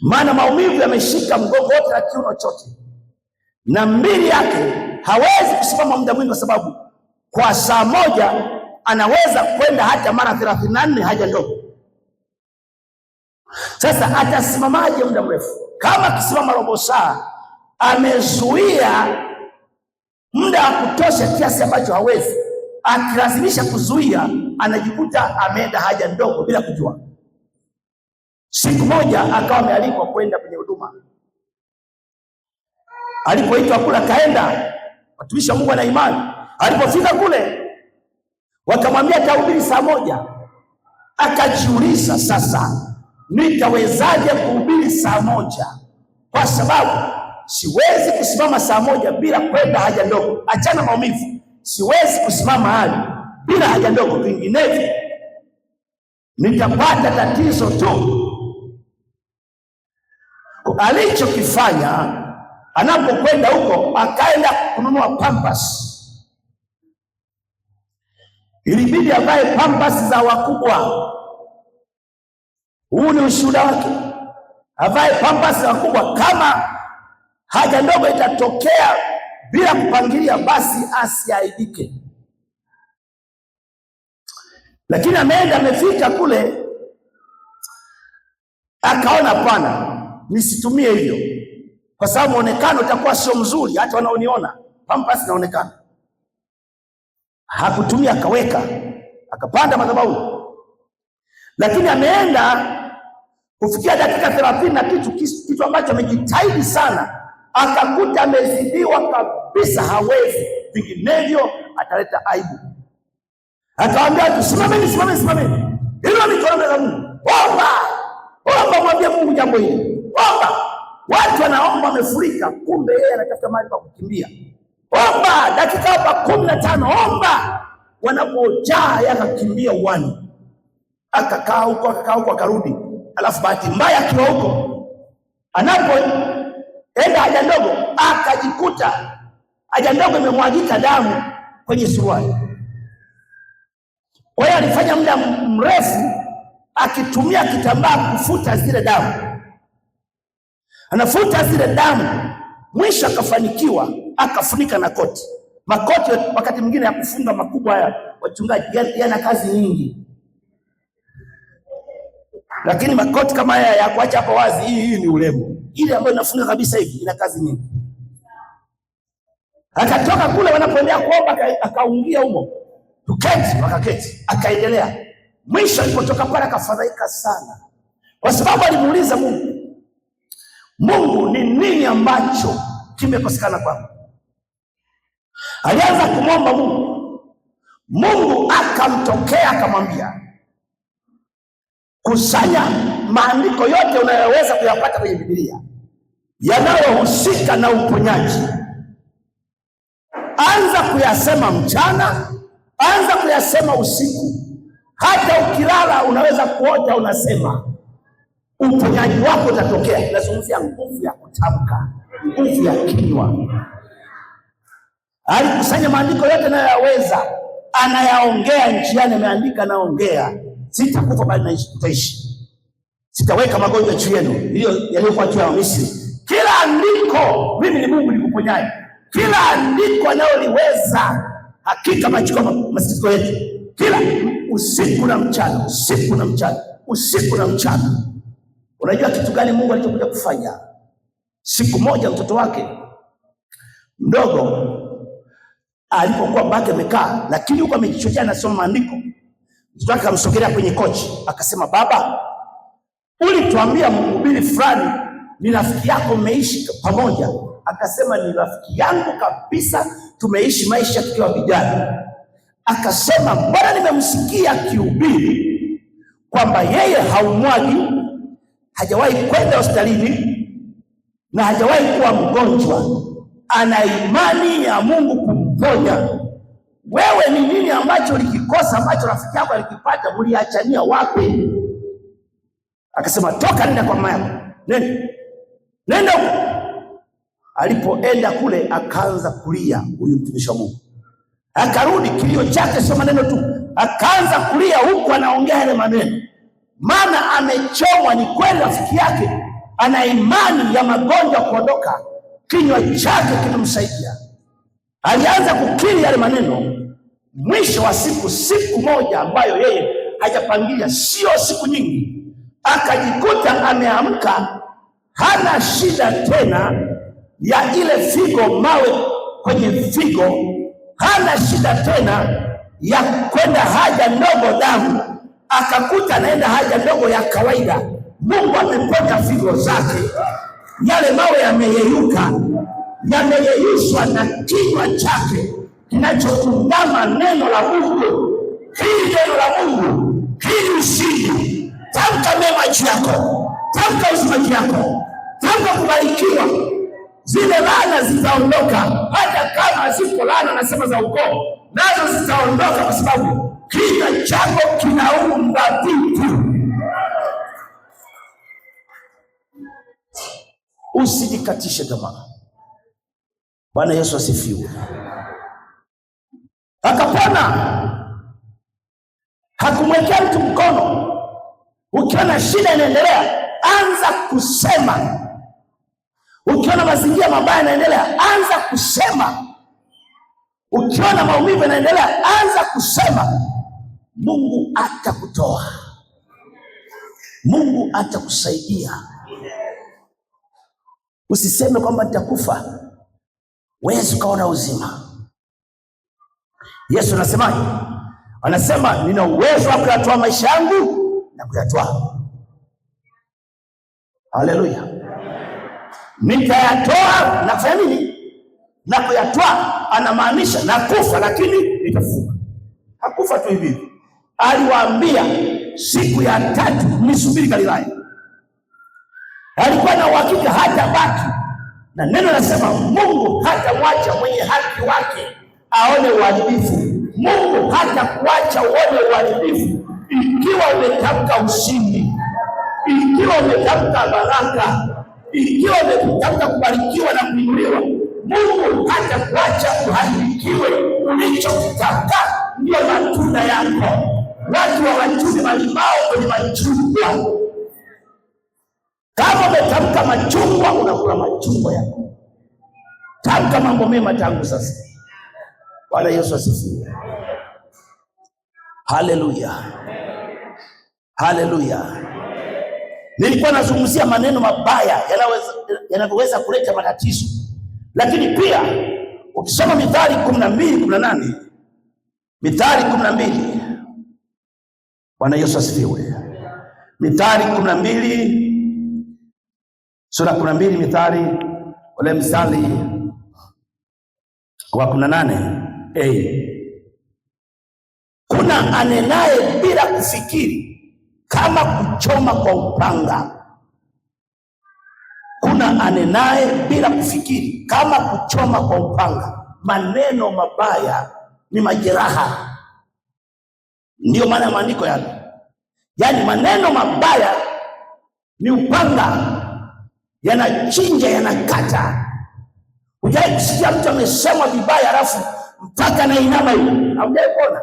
maana maumivu yameshika mgongo wote na kiuno chote, na mbili yake hawezi kusimama muda mwingi, kwa sababu kwa saa moja anaweza kwenda hata mara 34 haja ndogo. Sasa atasimamaje muda mrefu? Kama akisimama robo saa, amezuia muda wa kutosha kiasi ambacho hawezi. Akilazimisha kuzuia, anajikuta ameenda haja ndogo bila kujua. Siku moja akawa amealikwa kwenda kwenye huduma. Alipoitwa kula kaenda, watumishi wa Mungu na imani. Alipofika kule wakamwambia atahubiri saa moja. Akajiuliza, sasa nitawezaje kuhubiri saa moja? Kwa sababu siwezi kusimama saa moja bila kwenda haja ndogo. Achana maumivu, siwezi kusimama hali bila haja ndogo, vinginevyo nitapata tatizo tu. Alichokifanya, anapokwenda huko akaenda kununua Pampers. Ilibidi avae Pampers za wakubwa. Huu ni ushuhuda wake. Avae Pampers za wakubwa, kama haja ndogo itatokea bila kupangilia, basi asiaibike. Lakini ameenda, amefika kule, akaona hapana, nisitumie hiyo, kwa sababu muonekano utakuwa sio mzuri, hata wanaoniona Pampers inaonekana. Hakutumia, akaweka, akapanda madhabahu. Lakini ameenda kufikia dakika 30 na kitu ambacho amejitahidi sana, akakuta amezidiwa kabisa, hawezi, vinginevyo ataleta aibu. Akawaambia, simameni, hilo ni kwa la Mungu, omba, mwambie Mungu jambo hili, omba. Watu wanaomba, wamefurika, kumbe yeye anatafuta mahali pa kukimbia. Omba dakika hapa 15, omba. Wanapojaa yakakimbia uwani, akakaa huko akarudi. Alafu bahati mbaya akiwa huko, anapoenda haja ndogo, akajikuta haja ndogo imemwagika damu kwenye suruali. Kwa hiyo alifanya muda mrefu akitumia kitambaa kufuta zile damu, anafuta zile damu. Mwisho akafanikiwa, akafunika na koti. Makoti wakati mwingine ya kufunga makubwa haya, wachungaji, yana kazi nyingi, lakini makoti kama haya ya kuacha hapo wazi, hii ni urembo. Ile ambayo inafunga kabisa hivi ina kazi nyingi. Akatoka kule, wanapoendea kuomba, akaungia humo, tuketi, wakaketi, akaendelea. Mwisho alipotoka pale akafadhaika sana, kwa sababu alimuuliza Mungu, ni nini ambacho kimekosekana kwangu? Alianza kumwomba Mungu akamtokea, akamwambia, kusanya maandiko yote unayoweza kuyapata kwenye Biblia yanayohusika na uponyaji. Anza kuyasema mchana, anza kuyasema usiku. Hata ukilala unaweza kuota unasema, uponyaji wako utatokea. Nazungumzia nguvu ya kutamka, nguvu ya kinywa. Alikusanya maandiko yote anayoweza, anayaongea njiani, ameandika, anaongea, sitakufa bali nitaishi, sitaweka magonjwa juu yenu hiyo yaliyokuwa juu ya Misri. Kila andiko, mimi ni Mungu nikuponyaye. Kila andiko analoliweza, hakika machukua masikitiko yetu, kila usiku na mchana, usiku na mchana, usiku na mchana. Unajua kitu gani Mungu alichokuja kufanya? Siku moja mtoto wake mdogo alipokuwa baki amekaa, lakini huko amejichotea anasoma maandiko, Mtoto wake akamsogelea kwenye kochi, akasema, baba, ulituambia mhubiri fulani ni rafiki yako, mmeishi pamoja. Akasema, ni rafiki yangu kabisa, tumeishi maisha tukiwa vijana. Akasema, mbona nimemsikia akihubiri kwamba yeye haumwagi, hajawahi kwenda hospitalini na hajawahi kuwa mgonjwa, ana imani ya Mungu kumponya. Wewe ni nini ambacho ulikikosa ambacho rafiki yako alikipata? Mliachania wapi? Akasema, toka nenda kwa mama yako, nenda huko. Alipoenda kule akaanza kulia huyu mtumishi wa Mungu. Akarudi, kilio chake sio maneno tu, akaanza kulia huku anaongea yale maneno, maana amechomwa. Ni kweli rafiki yake ana imani ya magonjwa kuondoka, kinywa chake kinamsaidia. Alianza kukiri yale maneno. Mwisho wa siku moja ambayo yeye hajapangilia, sio siku nyingi, akajikuta ameamka hana shida tena ya ile figo, mawe kwenye figo, hana shida tena ya kwenda haja ndogo damu, akakuta anaenda haja ndogo ya kawaida. Mungu ameponya figo zake, yale mawe yameyeyuka, yameyeyushwa na kinywa chake kinachoungama neno la Mungu. Hili neno la Mungu, hili ushindi. Tamka mema juu yako, tamka uzima juu yako, tamka kubarikiwa. Zile laana zitaondoka, hata kama ziko laana nasema za ukoo, nazo zitaondoka, kwa sababu kinywa chako kinaumba vitu. Usijikatishe tamaa. Bwana Yesu asifiwe. Akapona, hakumwekea mtu mkono. Ukiona shida inaendelea, anza kusema. Ukiona mazingira mabaya yanaendelea, anza kusema. Ukiona maumivu yanaendelea, anza kusema. Mungu atakutoa, Mungu atakusaidia. Usiseme kwamba nitakufa, wewe ukaona uzima. Yesu anasemaje? Anasema, nina uwezo wa kuyatoa maisha yangu na kuyatoa. Haleluya. Nitayatoa na kufanya nini? Na kuyatoa. Anamaanisha na kufa, lakini nitafufuka. Hakufa tu hivi. Aliwaambia siku ya 3 mnisubiri Galilaya. Alikuwa na uhakika hata baki, na neno nasema Mungu hata mwacha mwenye haki wake aone uharibifu. Mungu hata kuacha uone uharibifu. Ikiwa umetamka ushindi, ikiwa umetamka baraka, ikiwa umetamka kubarikiwa na kuinuliwa, Mungu hata kuacha uharibikiwe. Ulichokitaka ndio matunda yako. Watu hawachumi malimao kwenye machungwa. Kama umetamka machungwa, unakula machungwa yako. Tamka mambo mema tangu sasa. Bwana Yesu asifiwe. Haleluya, haleluya. Nilikuwa nazungumzia maneno mabaya yanaweza kuleta matatizo, lakini pia ukisoma Mithali 12:18, Mithali 12. Bwana Yesu asifiwe. Mithali 12, sura 12, Mithali ule mstari wa 18. Kuna anenaye bila kufikiri kama kuchoma kwa upanga. Kuna anenaye bila kufikiri kama kuchoma kwa upanga. Maneno mabaya ni majeraha. Ndiyo maana maandiko yale, yaani maneno mabaya ni upanga, yanachinja, yanakata. Hujai kusikia mtu amesema vibaya alafu mpaka na inama hivi? Hujai kuona?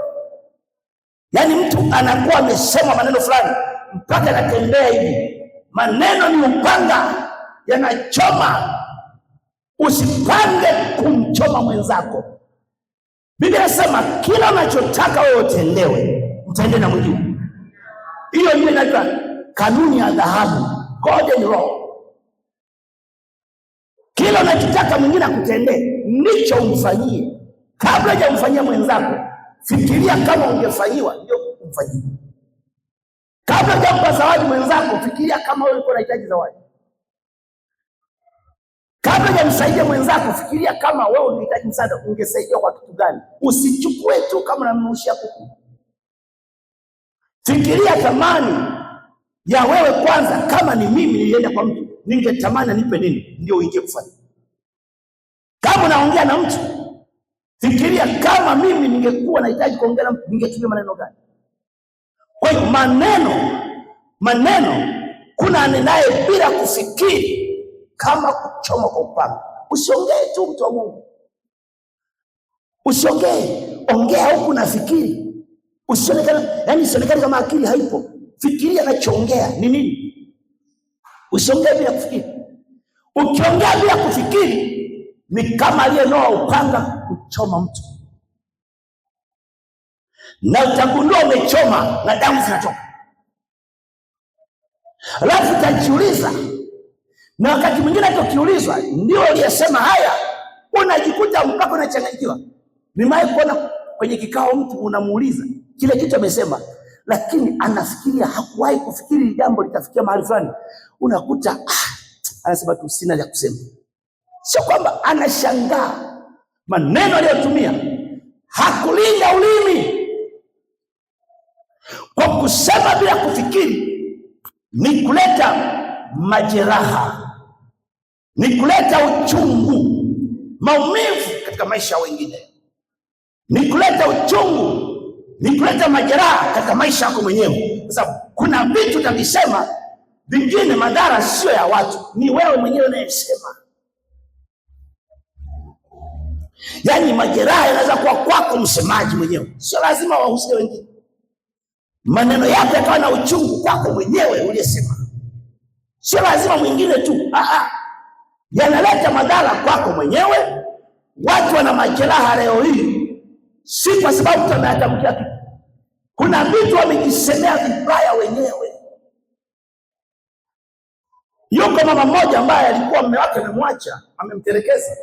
Yaani mtu anakuwa amesema maneno fulani mpaka anatembea hivi. Maneno ni upanga, yanachoma. Usipange kumchoma mwenzako. Biblia inasema kila unachotaka wewe utendewe, mtende na mwingine. Hiyo ndio inaitwa kanuni ya dhahabu, golden rule. Kila unachotaka mwingine akutendee, ndicho umfanyie. Kabla hujamfanyia mwenzako, fikiria kama ungefanyiwa, ndio umfanyie. Kabla hujampa zawadi mwenzako, fikiria kama wewe uko unahitaji zawadi. Kabla hujamsaidia mwenzako, fikiria kama wewe unahitaji msaada, ungesaidia kwa kitu gani? Usichukue tu kama unamnunushia kuku. Fikiria thamani ya wewe kwanza. Kama ni mimi nilienda kwa mtu, ningetamani anipe nini ndio uingie kufanya. Kama unaongea na mtu, fikiria kama mimi ningekuwa nahitaji kuongea na mtu, ningetumia maneno gani? Kwa hiyo maneno kuna anenaye bila kufikiri kama kuchoma kwa upanga. Usiongee tu, mtu wa Mungu. Usiongee, ongea huku na fikiri. Usionekane kama akili haipo. Fikiria anachoongea ni nini. Usiongee bila kufikiri. Ukiongea bila kufikiri ni kama aliyenoa upanga kuchoma mtu, na utagundua umechoma na damu zinatoka. Alafu utajiuliza, na wakati mwingine hata ukiulizwa ndio aliyesema haya, unajikuta mpaka unachanganyikiwa. Nimewahi kuona kwenye kikao mtu unamuuliza kile kitu amesema, lakini anafikiria, hakuwahi kufikiri jambo litafikia mahali fulani. Unakuta anasema tu sina la kusema. Sio kwamba anashangaa maneno aliyotumia, hakulinda ulimi. Kwa kusema bila kufikiri ni kuleta majeraha, ni kuleta uchungu, maumivu katika maisha ya wengine, ni kuleta uchungu, ni kuleta majeraha katika maisha yako mwenyewe. Kwa sababu kuna vitu utavisema, vingine madhara sio ya watu, ni wewe mwenyewe unayesema. Yaani majeraha yanaweza kuwa kwako msemaji mwenyewe, sio lazima wahusike wengine. Maneno yako yakawa na uchungu kwako mwenyewe uliyesema, sio lazima mwingine tu. Yanaleta madhara kwako mwenyewe. Watu wana majeraha leo hii si kwa sababu tunayatamkia kitu. Kuna vitu wamejisemea vibaya wenyewe. Yuko mama mmoja ambaye alikuwa mume wake amemwacha, amemtelekeza,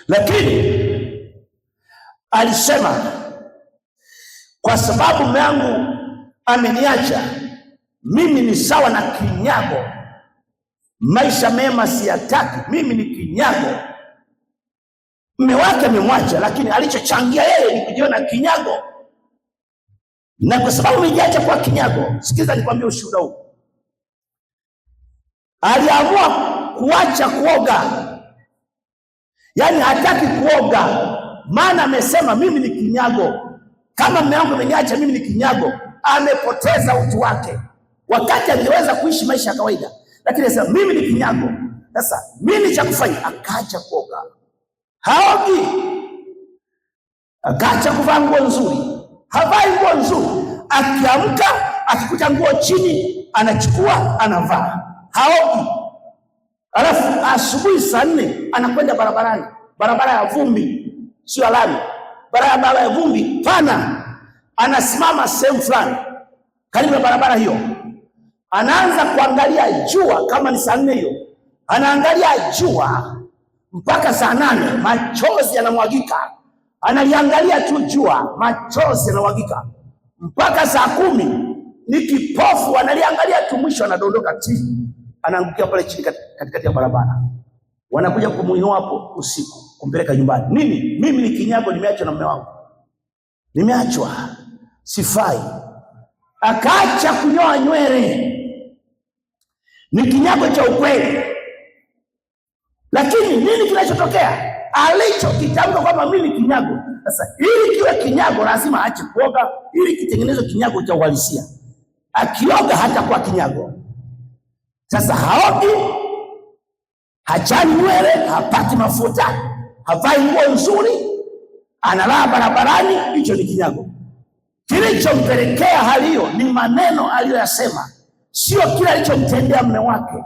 lakini alisema, kwa sababu mume wangu ameniacha, mimi ni sawa na kinyago, maisha mema siyataki, mimi ni kinyago. Mume wake amemwacha, lakini alichochangia yeye ni kujiona kinyago. Na kwa sababu amejiacha kwa kinyago, sikiza nikwambie ushuhuda huu, aliamua kuacha kuoga. Yaani hataki kuoga, maana amesema mimi ni kinyago. Kama mume wangu ameniacha, mimi ni kinyago. Amepoteza utu wake, wakati angeweza kuishi maisha ya kawaida, lakini anasema mimi ni kinyago. Sasa mimi cha kufanya, akaacha kuoga, haogi, akaacha kuvaa nguo nzuri, havai nguo nzuri. Akiamka akikuta nguo chini, anachukua anavaa, haogi. Alafu asubuhi saa 4 anakwenda barabarani, barabara ya vumbi, sio lami, barabara ya vumbi pana. Anasimama sehemu fulani karibu na barabara hiyo, anaanza kuangalia jua. Kama ni saa 4 hiyo, anaangalia jua mpaka saa 8, machozi yanamwagika. Analiangalia tu jua, machozi yanamwagika mpaka saa 10. Ni kipofu, analiangalia tu, mwisho anadondoka chini, anaangukia pale chini katikati ya barabara. Wanakuja kumuinua hapo usiku, kumpeleka nyumbani. Nini? Mimi ni kinyago, nimeachwa na mume wangu, nimeachwa, sifai. Akaacha kunyoa nywele, ni kinyago cha ukweli. Lakini nini kinachotokea? Alichokitamka kwamba mimi ni kinyago. Sasa ili kiwe kinyago lazima aache kuoga, ili kitengenezwe kinyago cha uhalisia. Akioga hata kwa kinyago. Sasa haogi, hachani nywele, hapati mafuta, havai nguo nzuri, analala barabarani. Hicho ni kinyago. Kilichompelekea hali hiyo ni maneno aliyoyasema, sio kile alichomtendea mume wake.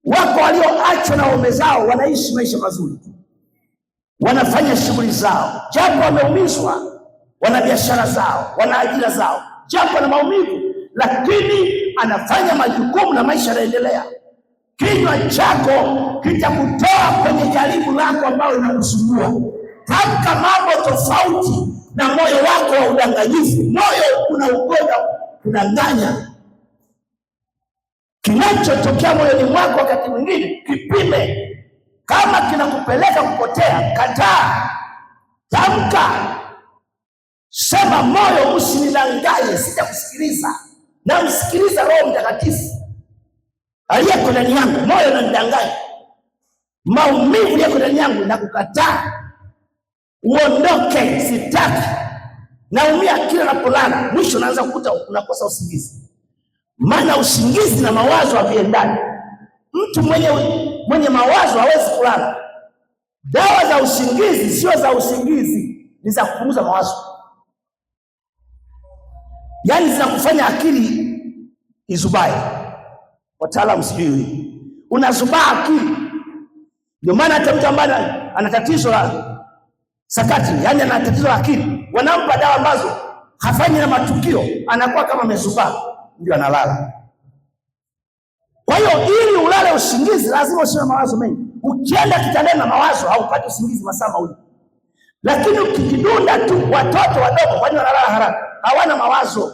Wako walioachwa na waume zao, wanaishi maisha mazuri, wanafanya shughuli zao, japo wameumizwa, wana biashara zao, wana ajira zao, japo na maumivu, lakini anafanya majukumu na maisha yanaendelea. Kinywa chako kitakutoa kwenye jaribu lako ambalo linakusumbua. Tamka mambo tofauti na moyo wako wa udanganyifu. Moyo una ugonjwa kudanganya. Kinachotokea moyoni mwako wakati mwingine kipime. Kama kinakupeleka kupotea, kataa, tamka, sema moyo, usinidanganye, sitakusikiliza. Na msikiliza Roho Mtakatifu aliyeko ndani yangu. Moyo unanidanganya, maumivu yako ndani yangu, na kukataa, uondoke, sitaki. Naumia kila napolala. Mwisho naanza kukuta unakosa usingizi, maana usingizi na mawazo haviendani. Mtu mwenye mawazo hawezi kulala. Dawa za usingizi sio za usingizi, ni za kupunguza mawazo. Yaani zinakufanya akili izubae. Wataalamu sijui unazubaa akili. Ndio maana hata mtu ambaye ana tatizo la sakati, yani ana tatizo la akili, wanampa dawa ambazo hafanyi na matukio, anakuwa kama amezubaa, ndio analala. Kwa hiyo ili ulale usingizi lazima usiwe na mawazo mengi. Ukienda kitandani na mawazo haupati usingizi masaa mawili. Lakini ukikidunda tu, watoto wadogo kwani wanalala haraka, hawana mawazo.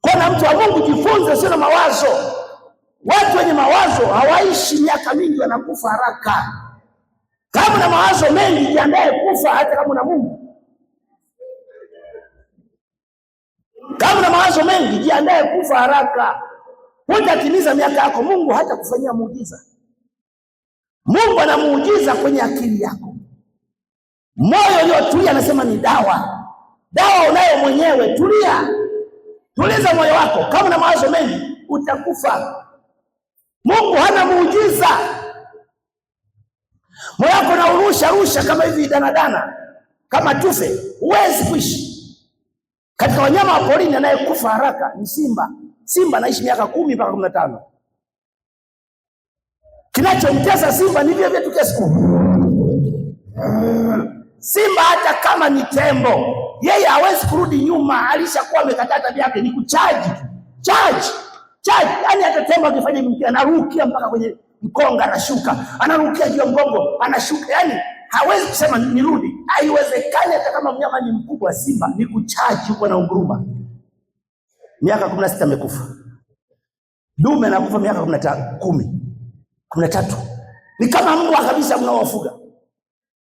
Kwa mtu wa Mungu, jifunze sio na mawazo. Watu wenye mawazo hawaishi miaka mingi, wanakufa haraka. Kama na mawazo mengi, jiandae kufa hata kama una Mungu. Kama na mawazo mengi, jiandae kufa haraka. Hutatimiza miaka yako, Mungu hata kufanyia muujiza. Mungu ana muujiza kwenye akili yako. Moyo uliotulia, anasema ni dawa. Dawa unayo mwenyewe. Tulia, tuliza moyo wako. Kama na mawazo mengi, utakufa. Mungu hana muujiza. Moyo wako na urusha kama hivi danadana, kama tufe, huwezi kuishi. Katika wanyama wa porini anayekufa haraka ni simba. Simba anaishi miaka 10 mpaka 15. Kinachomtesa simba ni vile vyetu kesi kubwa. Simba hata kama ni tembo, yeye hawezi kurudi nyuma, alishakuwa amekataa tabia yake, ni kuchaji. Charge. Yaani hata tembo akifanya hivi, anarukia mpaka kwenye mkonga, anashuka, anarukia juu ya mgongo, anashuka. Yaani hawezi kusema nirudi. Haiwezekani hata kama mnyama ni mkubwa. Simba ni kuchaji huko na unguruma. Miaka 16 amekufa. Dume anakufa miaka 13. Ni kama mbwa kabisa mnaowafuga.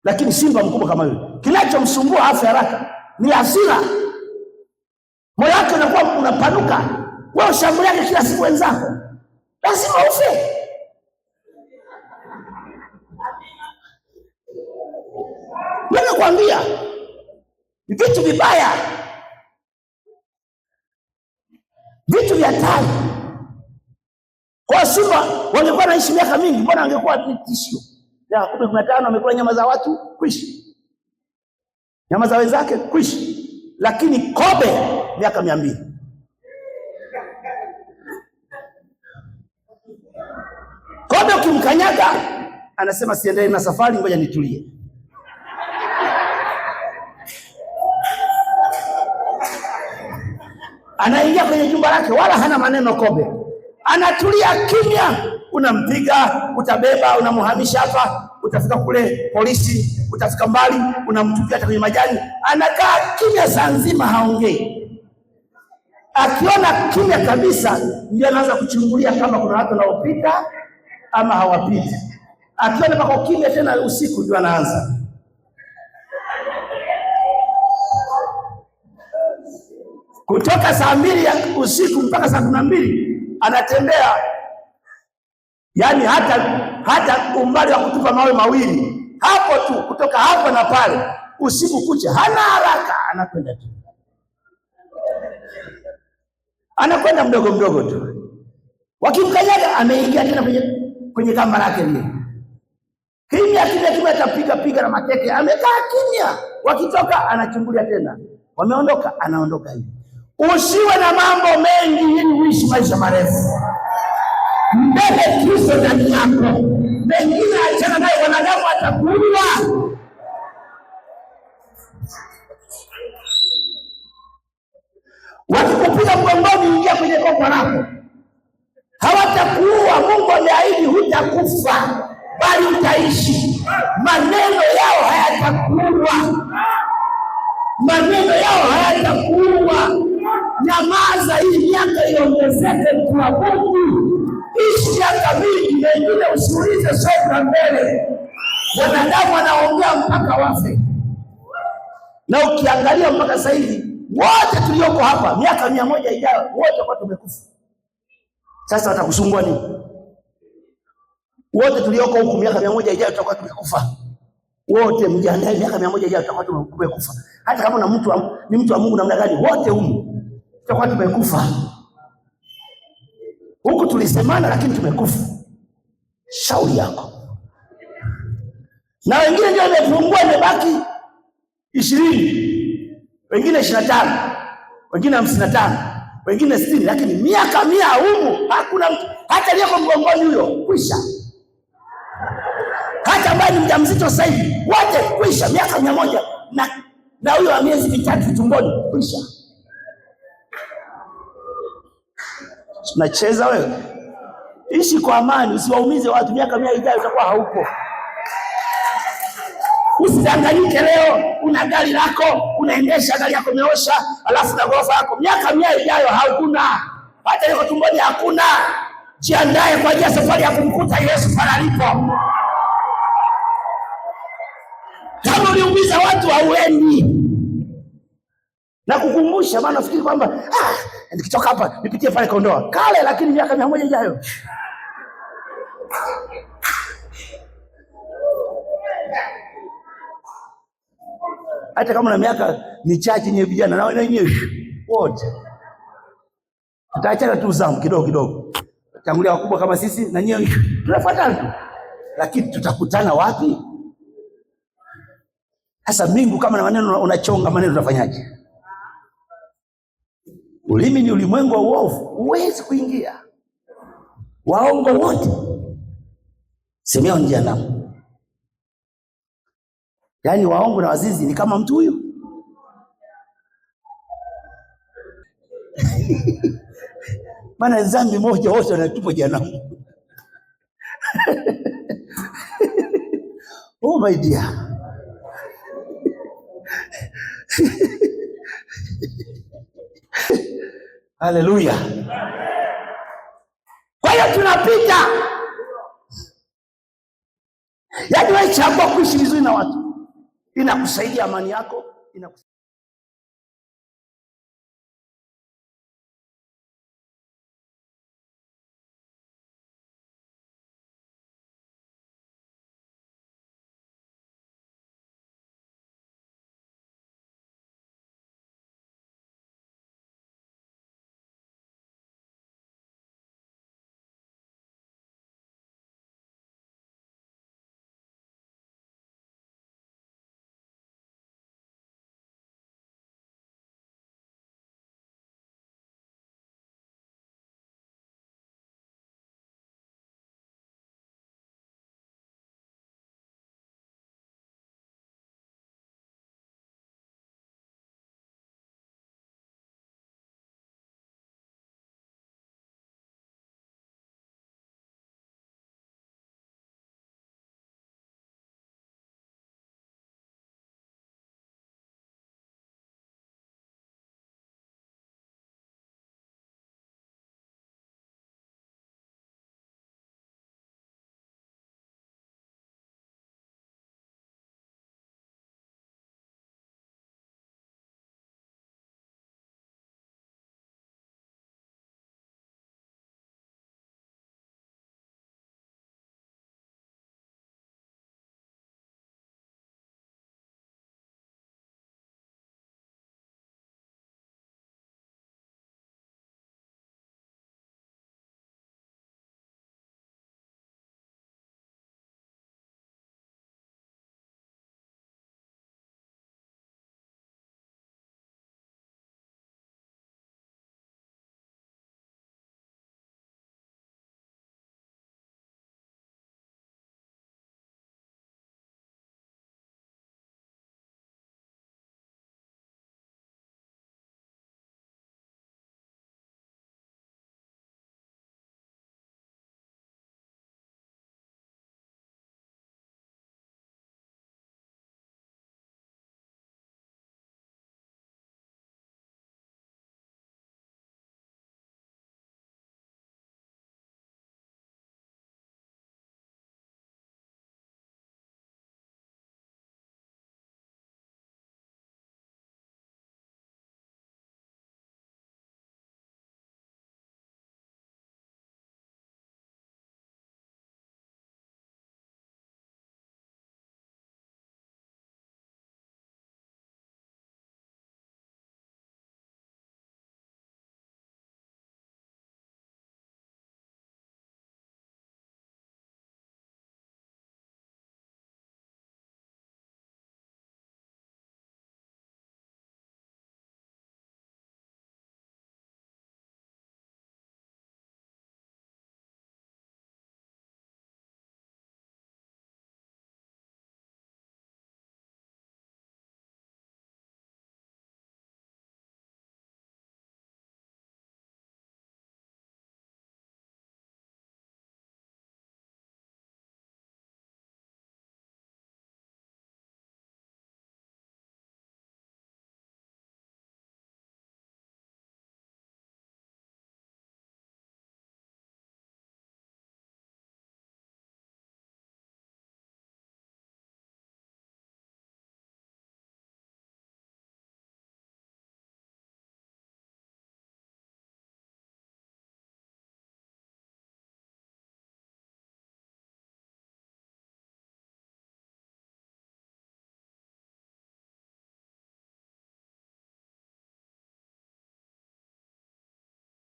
Lakini simba mkubwa kama yule, kinachomsumbua afya haraka ni hasira. Moyo wake unakuwa unapanuka. Wewe ushambuliaje kila siku wenzako? Lazima ufe. Mimi nakwambia ni vitu vibaya, vitu vya hatari. Kwa simba wangekuwa naishi miaka mingi, mbona angekuwa ni tishio? Ya 15 amekula nyama za watu, kwishi. Nyama za wenzake, kwishi. Lakini kobe miaka 200. Kobe ukimkanyaga anasema siendelee na safari, ngoja nitulie. Anaingia kwenye jumba lake, wala hana maneno. Kobe anatulia kimya. Unampiga, utabeba, unamhamisha hapa, utafika kule polisi, utafika mbali, unamtupia hata kwenye majani. Anakaa kimya saa nzima, haongei. Akiona kimya kabisa, ndio anaanza kuchungulia kama kuna watu wanaopita ama hawapiti. Akiona pako kimya tena usiku, ndio anaanza. Kutoka saa 2 ya usiku mpaka saa 12 anatembea. Yaani hata umbali wa kutupa mawe mawili hapo tu, kutoka hapa na pale, usiku kucha, hana haraka, anakwenda tu, anakwenda mdogo tu. Wakimkanyaga ameingia tena kwenye kamba lake lile, kimya, atapiga na mateke, amekaa kimya. Wakitoka anachungulia tena, wameondoka, anaondoka hivi. Usiwe na mambo mengi ili uishi maisha marefu. Mbele Kristo ndani yako, mengine achana naye, wanadamu atakuua. Wakikupiga mgongoni, ingia kwenye koko lako, hawatakuua. Mungu ameahidi hutakufa, bali utaishi. Maneno yao hayatakuua. maneno yao hayatakuua. Nyamaza, hii miaka iongezeke, tuabudu. Ishi miaka mingi, mengine usiulize, soma mbele. Wanadamu wanaongea mpaka wafe, na ukiangalia mpaka sasa hivi wote tulioko hapa miaka 100 ijayo wote kwa tumekufa. Sasa watakusumbua nini? Wote tulioko huku miaka 100 ijayo tutakuwa tumekufa. Wote mjiandae, miaka 100 ijayo tutakuwa tumekufa. Hata kama ni mtu wa Mungu namna gani, wote humu tutakuwa tumekufa. Huku tulisemana lakini tumekufa. Shauri yako. Na wengine ndio wamepungua, imebaki 20, wengine 25, wengine 55, wengine 60, lakini miaka 100 humu hakuna mtu hata aliyeko mgongoni huyo kwisha. Hata ambaye ni mjamzito sasa hivi wote kwisha, miaka 100 na huyo wa miezi 3 tumboni kwisha. Tunacheza wewe. Ishi kwa amani, usiwaumize watu. Miaka 100 ijayo utakuwa haupo. Usidanganyike leo una gari lako, unaendesha gari yako umeosha, alafu na ghorofa yako. Miaka 100 ijayo hakuna. Hata yuko tumboni hakuna. Jiandae kwa ajili ya safari ya kumkuta Yesu pale alipo. Kama uliumiza watu hauendi. Na kukumbusha, maana nafikiri kwamba nikitoka hapa nipitie pale Kondoa kale, lakini miaka 100 ijayo hata kama na miaka michache nye vijana na wenyewe wote tutaachana tu zamu kidogo kidogo, tangulia wakubwa kama sisi na nyewe tunafuatana tu, lakini tutakutana wapi? Sasa Mungu kama na maneno unachonga maneno, tunafanyaje? Ulimi ni ulimwengu wa uovu, huwezi kuingia. Waongo wote semea njia namu. Yaani waongo na wazizi ni kama mtu huyu. Maana dhambi moja wote wanatupa jehanamu. Oh my dear. Haleluya. Kwa hiyo tunapita. Yaani wewe chagua kuishi vizuri na watu. Inakusaidia amani yako,